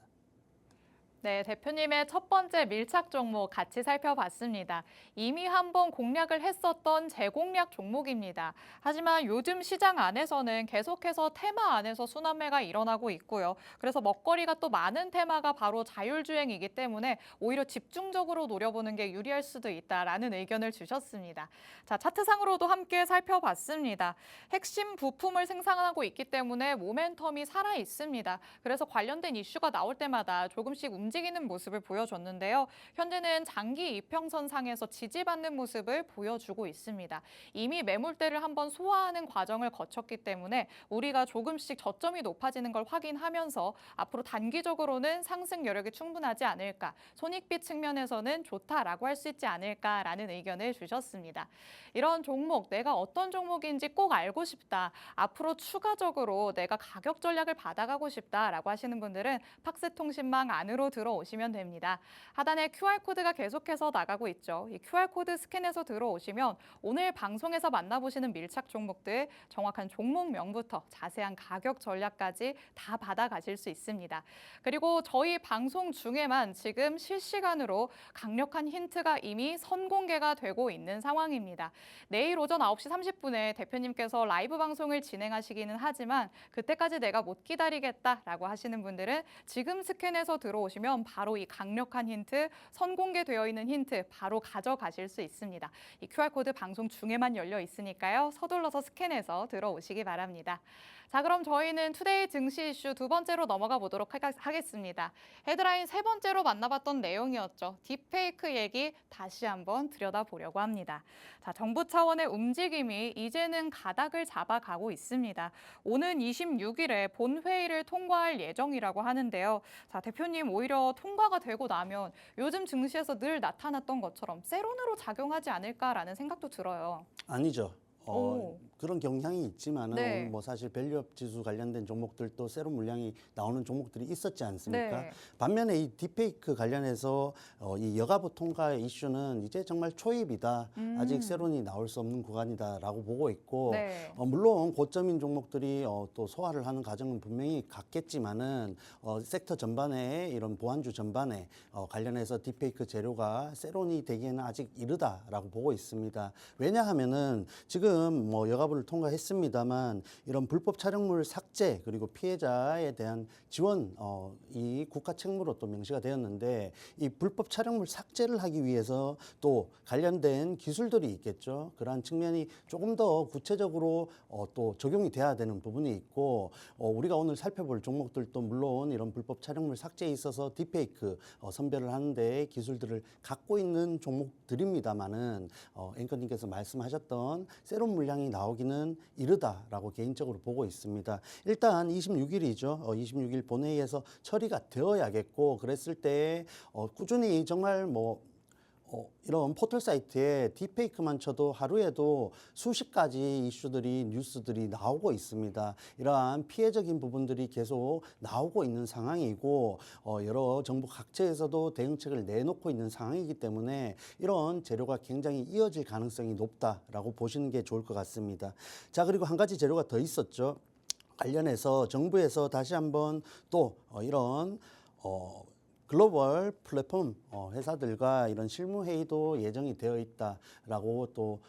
네, 대표님의 첫 번째 밀착 종목 같이 살펴봤습니다. 이미 한번 공략을 했었던 재공략 종목입니다. 하지만 요즘 시장 안에서는 계속해서 테마 안에서 순환매가 일어나고 있고요. 그래서 먹거리가 또 많은 테마가 바로 자율주행이기 때문에 오히려 집중적으로 노려보는 게 유리할 수도 있다라는 의견을 주셨습니다. 자, 차트상으로도 함께 살펴봤습니다. 핵심 부품을 생산하고 있기 때문에 모멘텀이 살아 있습니다. 그래서 관련된 이슈가 나올 때마다 조금씩 움직이는 모습을 보여줬는데요. 현재는 장기 이평선 상에서 지지받는 모습을 보여주고 있습니다. 이미 매물대를 한번 소화하는 과정을 거쳤기 때문에 우리가 조금씩 저점이 높아지는 걸 확인하면서 앞으로 단기적으로는 상승 여력이 충분하지 않을까, 손익비 측면에서는 좋다라고 할 수 있지 않을까라는 의견을 주셨습니다. 이런 종목, 내가 어떤 종목인지 꼭 알고 싶다, 앞으로 추가적으로 내가 가격 전략을 받아가고 싶다라고 하시는 분들은 팍스통신망 안으로 들어오시면 됩니다. 하단에 QR코드가 계속해서 나가고 있죠. 이 QR코드 스캔해서 들어오시면 오늘 방송에서 만나보시는 밀착 종목들 정확한 종목명부터 자세한 가격 전략까지 다 받아가실 수 있습니다. 그리고 저희 방송 중에만 지금 실시간으로 강력한 힌트가 이미 선공개가 되고 있는 상황입니다. 내일 오전 9시 30분에 대표님께서 라이브 방송을 진행하시기는 하지만 그때까지 내가 못 기다리겠다라고 하시는 분들은 지금 스캔해서 들어오시면 바로 이 강력한 힌트, 선공개되어 있는 힌트 바로 가져가실 수 있습니다. 이 QR코드 방송 중에만 열려 있으니까요. 서둘러서 스캔해서 들어오시기 바랍니다. 자, 그럼 저희는 투데이 증시 이슈 두 번째로 넘어가 보도록 하겠습니다. 헤드라인 세 번째로 만나봤던 내용이었죠. 딥페이크 얘기 다시 한번 들여다보려고 합니다. 자, 정부 차원의 움직임이 이제는 가닥을 잡아가고 있습니다. 오는 26일에 본회의를 통과할 예정이라고 하는데요. 자, 대표님 오히려 오히려 통과가 되고 나면 요즘 증시에서 늘 나타났던 것처럼 세론으로 작용하지 않을까라는 생각도 들어요. 아니죠. 오. 그런 경향이 있지만은 네. 오늘 뭐 사실 밸류업 지수 관련된 종목들도 세로 물량이 나오는 종목들이 있었지 않습니까? 네. 반면에 이 딥페이크 관련해서 이 여가부 통과 이슈는 이제 정말 초입이다. 아직 세론이 나올 수 없는 구간이다라고 보고 있고 네. 물론 고점인 종목들이 또 소화를 하는 과정은 분명히 갔겠지만은 섹터 전반에 이런 보안주 전반에 관련해서 딥페이크 재료가 세론이 되기에는 아직 이르다라고 보고 있습니다. 왜냐하면은 지금 뭐 여가부를 통과했습니다만 이런 불법 촬영물 삭제 그리고 피해자에 대한 지원 이 국가 책무로 또 명시가 되었는데 이 불법 촬영물 삭제를 하기 위해서 또 관련된 기술들이 있겠죠. 그러한 측면이 조금 더 구체적으로 또 적용이 돼야 되는 부분이 있고 우리가 오늘 살펴볼 종목들도 물론 이런 불법 촬영물 삭제에 있어서 딥페이크 선별을 하는데 기술들을 갖고 있는 종목들입니다만은 앵커님께서 말씀하셨던 세론 물량이 나오기는 이르다라고 개인적으로 보고 있습니다. 일단 26일이죠. 26일 본회의에서 처리가 되어야겠고 그랬을 때 꾸준히 정말 이런 포털 사이트에 딥페이크만 쳐도 하루에도 수십 가지 이슈들이 뉴스들이 나오고 있습니다. 이러한 피해적인 부분들이 계속 나오고 있는 상황이고 여러 정부 각처에서도 대응책을 내놓고 있는 상황이기 때문에 이런 재료가 굉장히 이어질 가능성이 높다라고 보시는 게 좋을 것 같습니다. 자, 그리고 한 가지 재료가 더 있었죠. 관련해서 정부에서 다시 한번 또 이런 글로벌 플랫폼 회사들과 이런 실무 회의도 예정이 되어 있다라고 또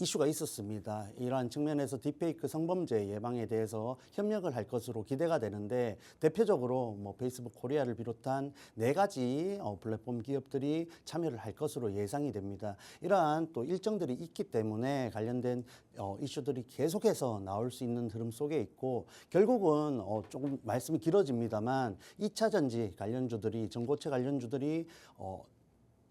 이슈가 있었습니다. 이러한 측면에서 딥페이크 성범죄 예방에 대해서 협력을 할 것으로 기대가 되는데 대표적으로 뭐 페이스북 코리아를 비롯한 4가지 플랫폼 기업들이 참여를 할 것으로 예상이 됩니다. 이러한 또 일정들이 있기 때문에 관련된 이슈들이 계속해서 나올 수 있는 흐름 속에 있고 결국은 조금 말씀이 길어집니다만 2차 전지 관련주들이 전고체 관련주들이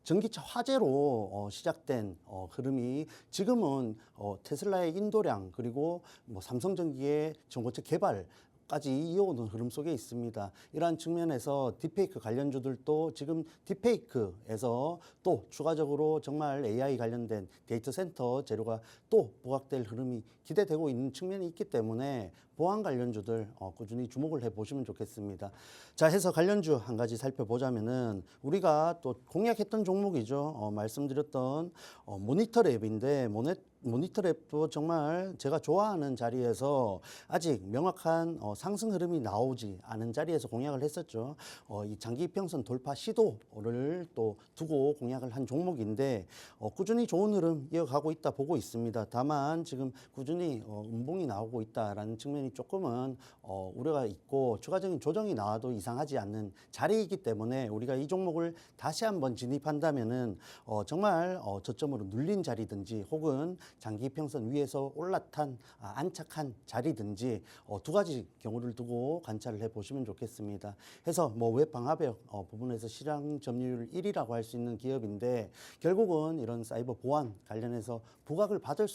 전기차 화재로 시작된 흐름이 지금은 테슬라의 인도량 그리고 뭐 삼성전기의 전고체 개발까지 이어오는 흐름 속에 있습니다. 이러한 측면에서 딥페이크 관련주들도 지금 딥페이크에서 또 추가적으로 정말 AI 관련된 데이터 센터 재료가 또 부각될 흐름이 기대되고 있는 측면이 있기 때문에 보안 관련주들 꾸준히 주목을 해보시면 좋겠습니다. 자, 해서 관련주 한 가지 살펴보자면은 우리가 또 공략했던 종목이죠. 말씀드렸던 모니터랩인데 모니터랩도 정말 제가 좋아하는 자리에서 아직 명확한 상승 흐름이 나오지 않은 자리에서 공략을 했었죠. 이 장기 이평선 돌파 시도를 또 두고 공략을 한 종목인데 꾸준히 좋은 흐름 이어가고 있다 보고 있습니다. 다만 지금 꾸준히 음봉이 나오고 있다라는 측면이 조금은 우려가 있고 추가적인 조정이 나와도 이상하지 않는 자리이기 때문에 우리가 이 종목을 다시 한번 진입한다면은 정말 저점으로 눌린 자리든지 혹은 장기 이평선 위에서 올라탄 안착한 자리든지 2가지 경우를 두고 관찰을 해보시면 좋겠습니다. 해서 뭐 웹방화벽 부분에서 시장 점유율 1위라고 할 수 있는 기업인데 결국은 이런 사이버 보안 관련해서 부각을 받을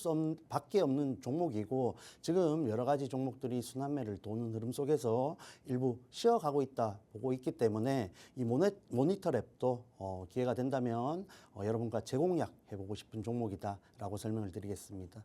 밖에 없는 종목이고 지금 여러 가지 종목들이 순환매를 도는 흐름 속에서 일부 쉬어가고 있다 보고 있기 때문에 이 모니터랩도 기회가 된다면 여러분과 재공략 해보고 싶은 종목이다라고 설명을 드리겠습니다.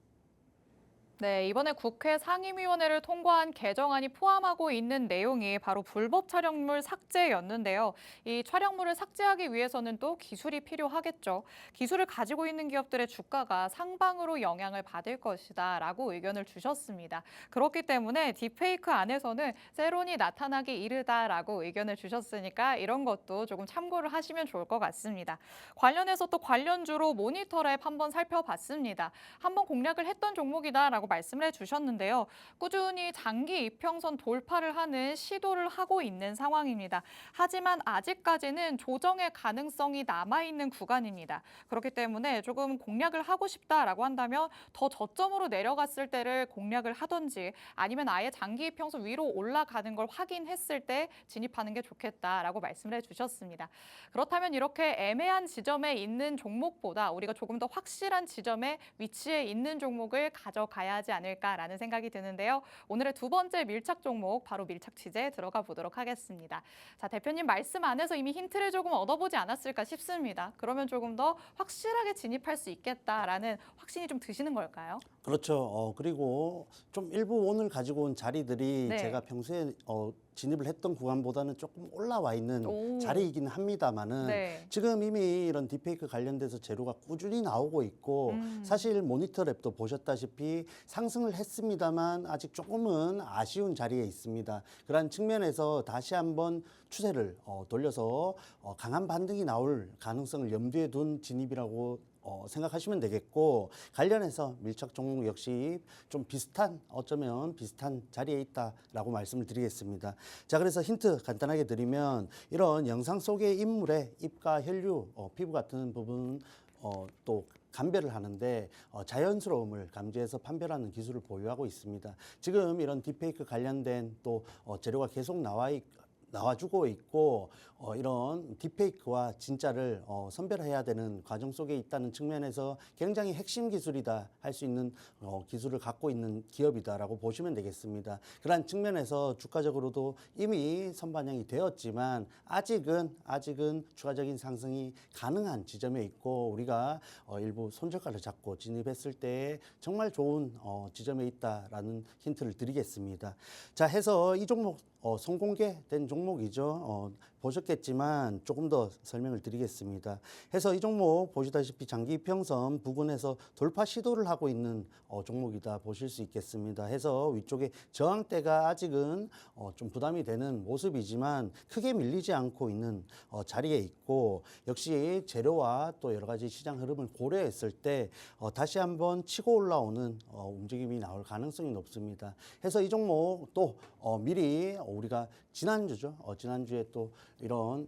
네, 이번에 국회 상임위원회를 통과한 개정안이 포함하고 있는 내용이 바로 불법 촬영물 삭제였는데요. 이 촬영물을 삭제하기 위해서는 또 기술이 필요하겠죠. 기술을 가지고 있는 기업들의 주가가 상방으로 영향을 받을 것이다라고 의견을 주셨습니다. 그렇기 때문에 딥페이크 안에서는 세론이 나타나기 이르다라고 의견을 주셨으니까 이런 것도 조금 참고를 하시면 좋을 것 같습니다. 관련해서 또 관련주로 모니터랩 한번 살펴봤습니다. 한번 공략을 했던 종목이다라고 말씀을 해주셨는데요. 꾸준히 장기 이평선 돌파를 하는 시도를 하고 있는 상황입니다. 하지만 아직까지는 조정의 가능성이 남아있는 구간입니다. 그렇기 때문에 조금 공략을 하고 싶다라고 한다면 더 저점으로 내려갔을 때를 공략을 하든지 아니면 아예 장기 이평선 위로 올라가는 걸 확인했을 때 진입하는 게 좋겠다라고 말씀을 해주셨습니다. 그렇다면 이렇게 애매한 지점에 있는 종목보다 우리가 조금 더 확실한 지점에 위치해 있는 종목을 가져가야 하지 않을까라는 생각이 드는데요. 오늘의 두 번째 밀착 종목 바로 밀착 취재 들어가 보도록 하겠습니다. 자, 대표님 말씀 안에서 이미 힌트를 조금 얻어보지 않았을까 싶습니다. 그러면 조금 더 확실하게 진입할 수 있겠다라는 확신이 좀 드시는 걸까요? 그렇죠. 그리고 좀 일부 오늘 가지고 온 자리들이 네. 제가 평소에 진입을 했던 구간보다는 조금 올라와 있는 오. 자리이긴 합니다만은 네. 지금 이미 이런 딥페이크 관련돼서 재료가 꾸준히 나오고 있고 사실 모니터랩도 보셨다시피 상승을 했습니다만 아직 조금은 아쉬운 자리에 있습니다. 그러한 측면에서 다시 한번 추세를 돌려서 강한 반등이 나올 가능성을 염두에 둔 진입이라고 생각하시면 되겠고, 관련해서 밀착 종목 역시 좀 비슷한, 어쩌면 비슷한 자리에 있다라고 말씀을 드리겠습니다. 자, 그래서 힌트 간단하게 드리면 이런 영상 속의 인물의 입과 혈류, 피부 같은 부분 또 감별을 하는데 자연스러움을 감지해서 판별하는 기술을 보유하고 있습니다. 지금 이런 딥페이크 관련된 또 재료가 계속 나와주고 있고 이런 딥페이크와 진짜를 선별해야 되는 과정 속에 있다는 측면에서 굉장히 핵심 기술이다 할 수 있는 기술을 갖고 있는 기업이다라고 보시면 되겠습니다. 그러한 측면에서 주가적으로도 이미 선반영이 되었지만 아직은 추가적인 상승이 가능한 지점에 있고 우리가 일부 손절가를 잡고 진입했을 때 정말 좋은 지점에 있다라는 힌트를 드리겠습니다. 자, 해서 이 종목 선공개된 종목이죠. 보셨겠지만 조금 더 설명을 드리겠습니다. 해서 이 종목 보시다시피 장기 이평선 부근에서 돌파 시도를 하고 있는 종목이다 보실 수 있겠습니다. 해서 위쪽에 저항대가 아직은 좀 부담이 되는 모습이지만 크게 밀리지 않고 있는 자리에 있고 역시 재료와 또 여러 가지 시장 흐름을 고려했을 때 다시 한번 치고 올라오는 움직임이 나올 가능성이 높습니다. 해서 이 종목 또 미리 우리가 지난주죠. 지난주에 또 이런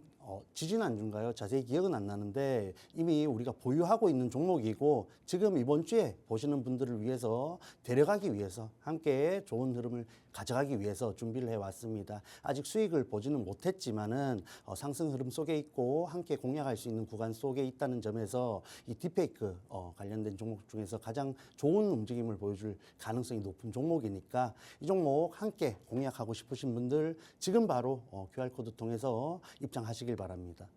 지지난주인가요? 자세히 기억은 안 나는데 이미 우리가 보유하고 있는 종목이고 지금 이번 주에 보시는 분들을 위해서 데려가기 위해서 함께 좋은 흐름을 가져가기 위해서 준비를 해왔습니다. 아직 수익을 보지는 못했지만은 상승 흐름 속에 있고 함께 공략할 수 있는 구간 속에 있다는 점에서 이 딥페이크 관련된 종목 중에서 가장 좋은 움직임을 보여줄 가능성이 높은 종목이니까 이 종목 함께 공략하고 싶으신 분들 지금 바로 QR코드 통해서 입장하시길 바랍니다.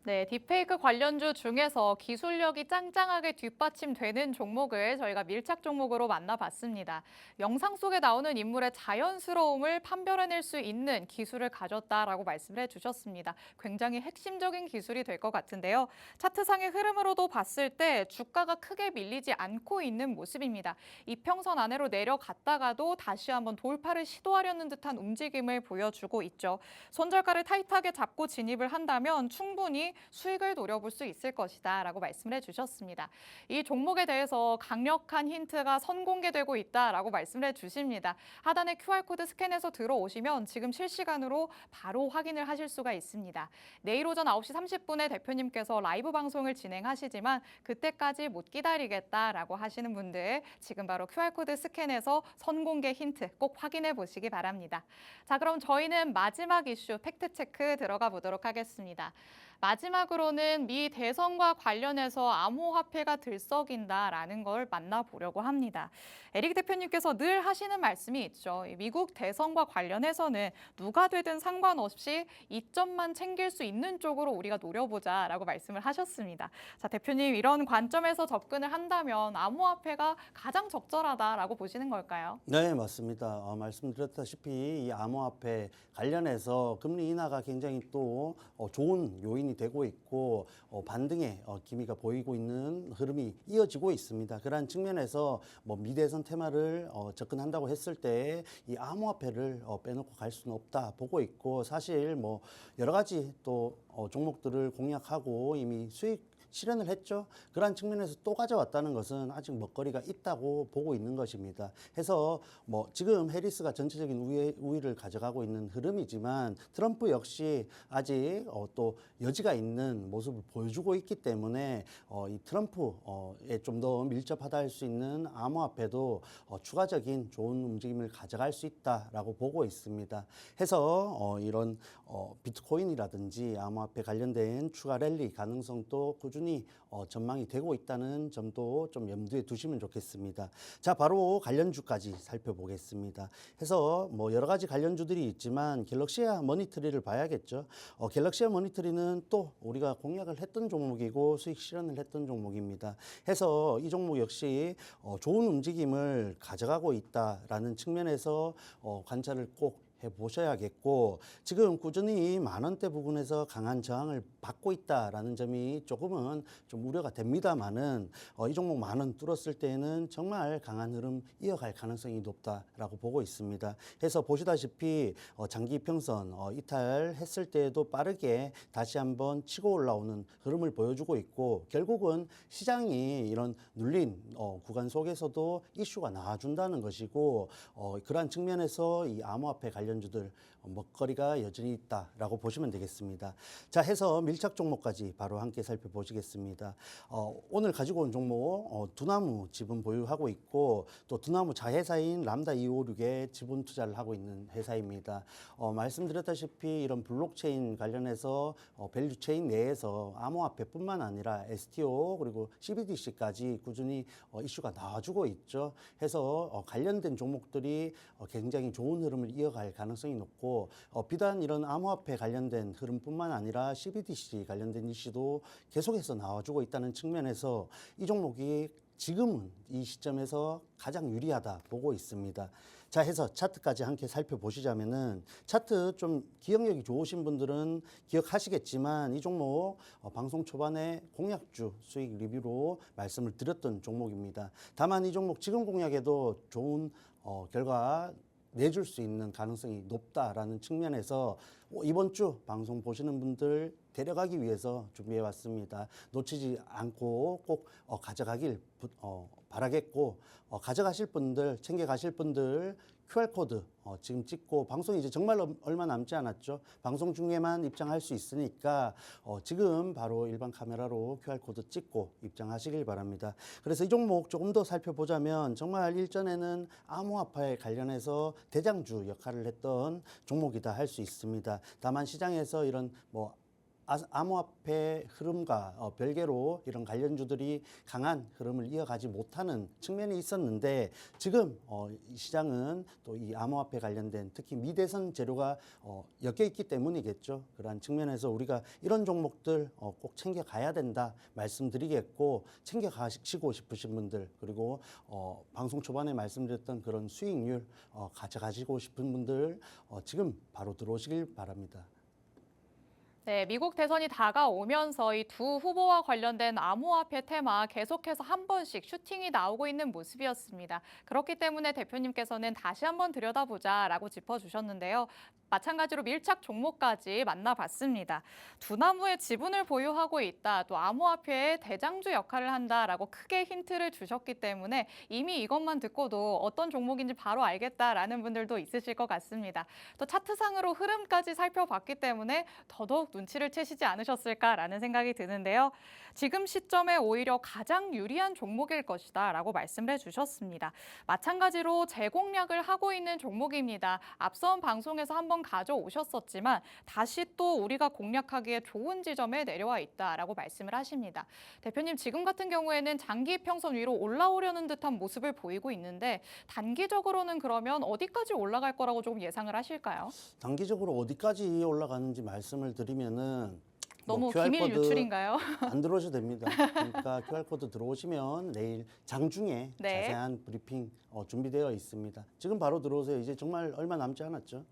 네, 딥페이크 관련주 중에서 기술력이 짱짱하게 뒷받침되는 종목을 저희가 밀착 종목으로 만나봤습니다. 영상 속에 나오는 인물의 자연스러움을 판별해낼 수 있는 기술을 가졌다라고 말씀을 해주셨습니다. 굉장히 핵심적인 기술이 될 것 같은데요. 차트상의 흐름으로도 봤을 때 주가가 크게 밀리지 않고 있는 모습입니다. 이평선 안으로 내려갔다가도 다시 한번 돌파를 시도하려는 듯한 움직임을 보여주고 있죠. 손절가를 타이트하게 잡고 진입을 한다면 충분히 수익을 노려볼 수 있을 것이다 라고 말씀을 해주셨습니다. 이 종목에 대해서 강력한 힌트가 선공개되고 있다라고 말씀을 해주십니다. 하단에 QR코드 스캔해서 들어오시면 지금 실시간으로 바로 확인을 하실 수가 있습니다. 내일 오전 9시 30분에 대표님께서 라이브 방송을 진행하시지만 그때까지 못 기다리겠다라고 하시는 분들 지금 바로 QR코드 스캔해서 선공개 힌트 꼭 확인해 보시기 바랍니다. 자, 그럼 저희는 마지막 이슈 팩트체크 들어가 보도록 하겠습니다. 마지막으로는 미 대선과 관련해서 암호화폐가 들썩인다라는 걸 만나보려고 합니다. 에릭 대표님께서 늘 하시는 말씀이 있죠. 미국 대선과 관련해서는 누가 되든 상관없이 이점만 챙길 수 있는 쪽으로 우리가 노려보자라고 말씀을 하셨습니다. 자, 대표님 이런 관점에서 접근을 한다면 암호화폐가 가장 적절하다라고 보시는 걸까요? 네, 맞습니다. 말씀드렸다시피 이 암호화폐 관련해서 금리 인하가 굉장히 또 좋은 요인이 되고 있고 반등의 기미가 보이고 있는 흐름이 이어지고 있습니다. 그러한 측면에서 뭐 미대선 테마를 접근한다고 했을 때 이 암호화폐를 빼놓고 갈 수는 없다 보고 있고 사실 뭐 여러 가지 또 종목들을 공략하고 이미 수익 실현을 했죠. 그러한 측면에서 또 가져왔다는 것은 아직 먹거리가 있다고 보고 있는 것입니다. 해서 뭐 지금 해리스가 전체적인 우위를 가져가고 있는 흐름이지만 트럼프 역시 아직 또 여지가 있는 모습을 보여주고 있기 때문에 이 트럼프에 좀 더 밀접하다 할 수 있는 암호화폐도 추가적인 좋은 움직임을 가져갈 수 있다라고 보고 있습니다. 해서 이런 비트코인이라든지 암호화폐 관련된 추가 랠리 가능성도 꾸준히 꾸준히 전망이 되고 있다는 점도 좀 염두에 두시면 좋겠습니다. 자, 바로 관련주까지 살펴보겠습니다. 해서 뭐 여러 가지 관련주들이 있지만 갤럭시아 머니터리를 봐야겠죠. 갤럭시아 머니터리는 또 우리가 공략을 했던 종목이고 수익 실현을 했던 종목입니다. 해서 이 종목 역시 좋은 움직임을 가져가고 있다라는 측면에서 관찰을 꼭 해보셔야겠고, 지금 꾸준히 만원대 부근에서 강한 저항을 받고 있다라는 점이 조금은 좀 우려가 됩니다만은 이 종목 만원 뚫었을 때에는 정말 강한 흐름 이어갈 가능성이 높다라고 보고 있습니다. 해서 보시다시피 장기 이평선 이탈했을 때에도 빠르게 다시 한번 치고 올라오는 흐름을 보여주고 있고, 결국은 시장이 이런 눌린 구간 속에서도 이슈가 나와준다는 것이고, 그러한 측면에서 이 암호화폐 관련주들 먹거리가 여전히 있다라고 보시면 되겠습니다. 자, 해서 밀착 종목까지 바로 함께 살펴보시겠습니다. 오늘 가지고 온 종목 두나무 지분 보유하고 있고, 또 두나무 자회사인 람다 256에 지분 투자를 하고 있는 회사입니다. 말씀드렸다시피 이런 블록체인 관련해서 밸류체인 내에서 암호화폐뿐만 아니라 STO 그리고 CBDC까지 꾸준히 이슈가 나와주고 있죠. 해서 관련된 종목들이 굉장히 좋은 흐름을 이어갈 가능성이 높고, 비단 이런 암호화폐 관련된 흐름뿐만 아니라 CBDC 관련된 이슈도 계속해서 나와주고 있다는 측면에서 이 종목이 지금은 이 시점에서 가장 유리하다 보고 있습니다. 자, 해서 차트까지 함께 살펴보시자면은, 차트 좀 기억력이 좋으신 분들은 기억하시겠지만 이 종목 방송 초반에 공약주 수익 리뷰로 말씀을 드렸던 종목입니다. 다만 이 종목 지금 공약에도 좋은 결과 내줄 수 있는 가능성이 높다라는 측면에서 이번 주 방송 보시는 분들 데려가기 위해서 준비해 왔습니다. 놓치지 않고 꼭 가져가길 바라겠고, 가져가실 분들, 챙겨가실 분들 QR코드 지금 찍고, 방송이 이제 정말 얼마 남지 않았죠. 방송 중에만 입장할 수 있으니까 지금 바로 일반 카메라로 QR코드 찍고 입장하시길 바랍니다. 그래서 이 종목 조금 더 살펴보자면, 정말 일전에는 암호화폐 관련해서 대장주 역할을 했던 종목이다 할 수 있습니다. 다만 시장에서 이런 암호화폐 흐름과 별개로 이런 관련주들이 강한 흐름을 이어가지 못하는 측면이 있었는데, 지금 시장은 또 이 암호화폐 관련된 특히 미대선 재료가 엮여 있기 때문이겠죠. 그러한 측면에서 우리가 이런 종목들 꼭 챙겨가야 된다 말씀드리겠고, 챙겨가시고 싶으신 분들, 그리고 방송 초반에 말씀드렸던 그런 수익률 가져가시고 싶은 분들 지금 바로 들어오시길 바랍니다. 네, 미국 대선이 다가오면서 이 두 후보와 관련된 암호화폐 테마 계속해서 한 번씩 슈팅이 나오고 있는 모습이었습니다. 그렇기 때문에 대표님께서는 다시 한번 들여다보자라고 짚어주셨는데요. 마찬가지로 밀착 종목까지 만나봤습니다. 두나무의 지분을 보유하고 있다, 또 암호화폐의 대장주 역할을 한다라고 크게 힌트를 주셨기 때문에 이미 이것만 듣고도 어떤 종목인지 바로 알겠다라는 분들도 있으실 것 같습니다. 또 차트상으로 흐름까지 살펴봤기 때문에 더더욱 눈치를 채시지 않으셨을까라는 생각이 드는데요. 지금 시점에 오히려 가장 유리한 종목일 것이다라고 말씀을 해주셨습니다. 마찬가지로 재공략을 하고 있는 종목입니다. 앞선 방송에서 한번 가져오셨었지만 다시 또 우리가 공략하기에 좋은 지점에 내려와 있다라고 말씀을 하십니다. 대표님, 지금 같은 경우에는 장기 평선 위로 올라오려는 듯한 모습을 보이고 있는데, 단기적으로는 그러면 어디까지 올라갈 거라고 조금 예상을 하실까요? 단기적으로 어디까지 올라가는지 말씀을 드리면은 너무 QR코드 기밀 유출인가요? 안 들어오셔도 됩니다. 그러니까 QR코드 들어오시면 내일 장중에 네. 자세한 브리핑 준비되어 있습니다. 지금 바로 들어오세요. 이제 정말 얼마 남지 않았죠.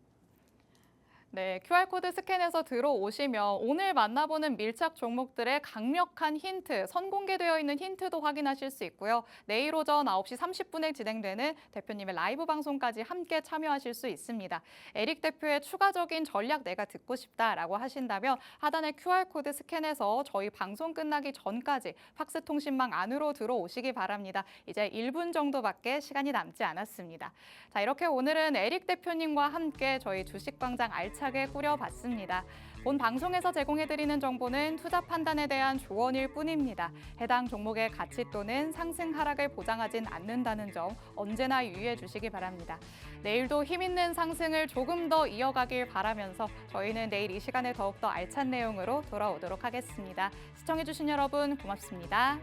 네, QR코드 스캔해서 들어오시면 오늘 만나보는 밀착 종목들의 강력한 힌트, 선공개되어 있는 힌트도 확인하실 수 있고요. 내일 오전 9시 30분에 진행되는 대표님의 라이브 방송까지 함께 참여하실 수 있습니다. 에릭 대표의 추가적인 전략 내가 듣고 싶다라고 하신다면 하단의 QR코드 스캔해서 저희 방송 끝나기 전까지 팍스통신망 안으로 들어오시기 바랍니다. 이제 1분 정도밖에 시간이 남지 않았습니다. 자, 이렇게 오늘은 에릭 대표님과 함께 저희 주식광장 알차게 알차게 꾸려봤습니다. 본 방송에서 제공해드리는 정보는 투자 판단에 대한 조언일 뿐입니다. 해당 종목의 가치 또는 상승 하락을 보장하진 않는다는 점 언제나 유의해 주시기 바랍니다. 내일도 힘있는 상승을 조금 더 이어가길 바라면서 저희는 내일 이 시간에 더욱더 알찬 내용으로 돌아오도록 하겠습니다. 시청해주신 여러분 고맙습니다.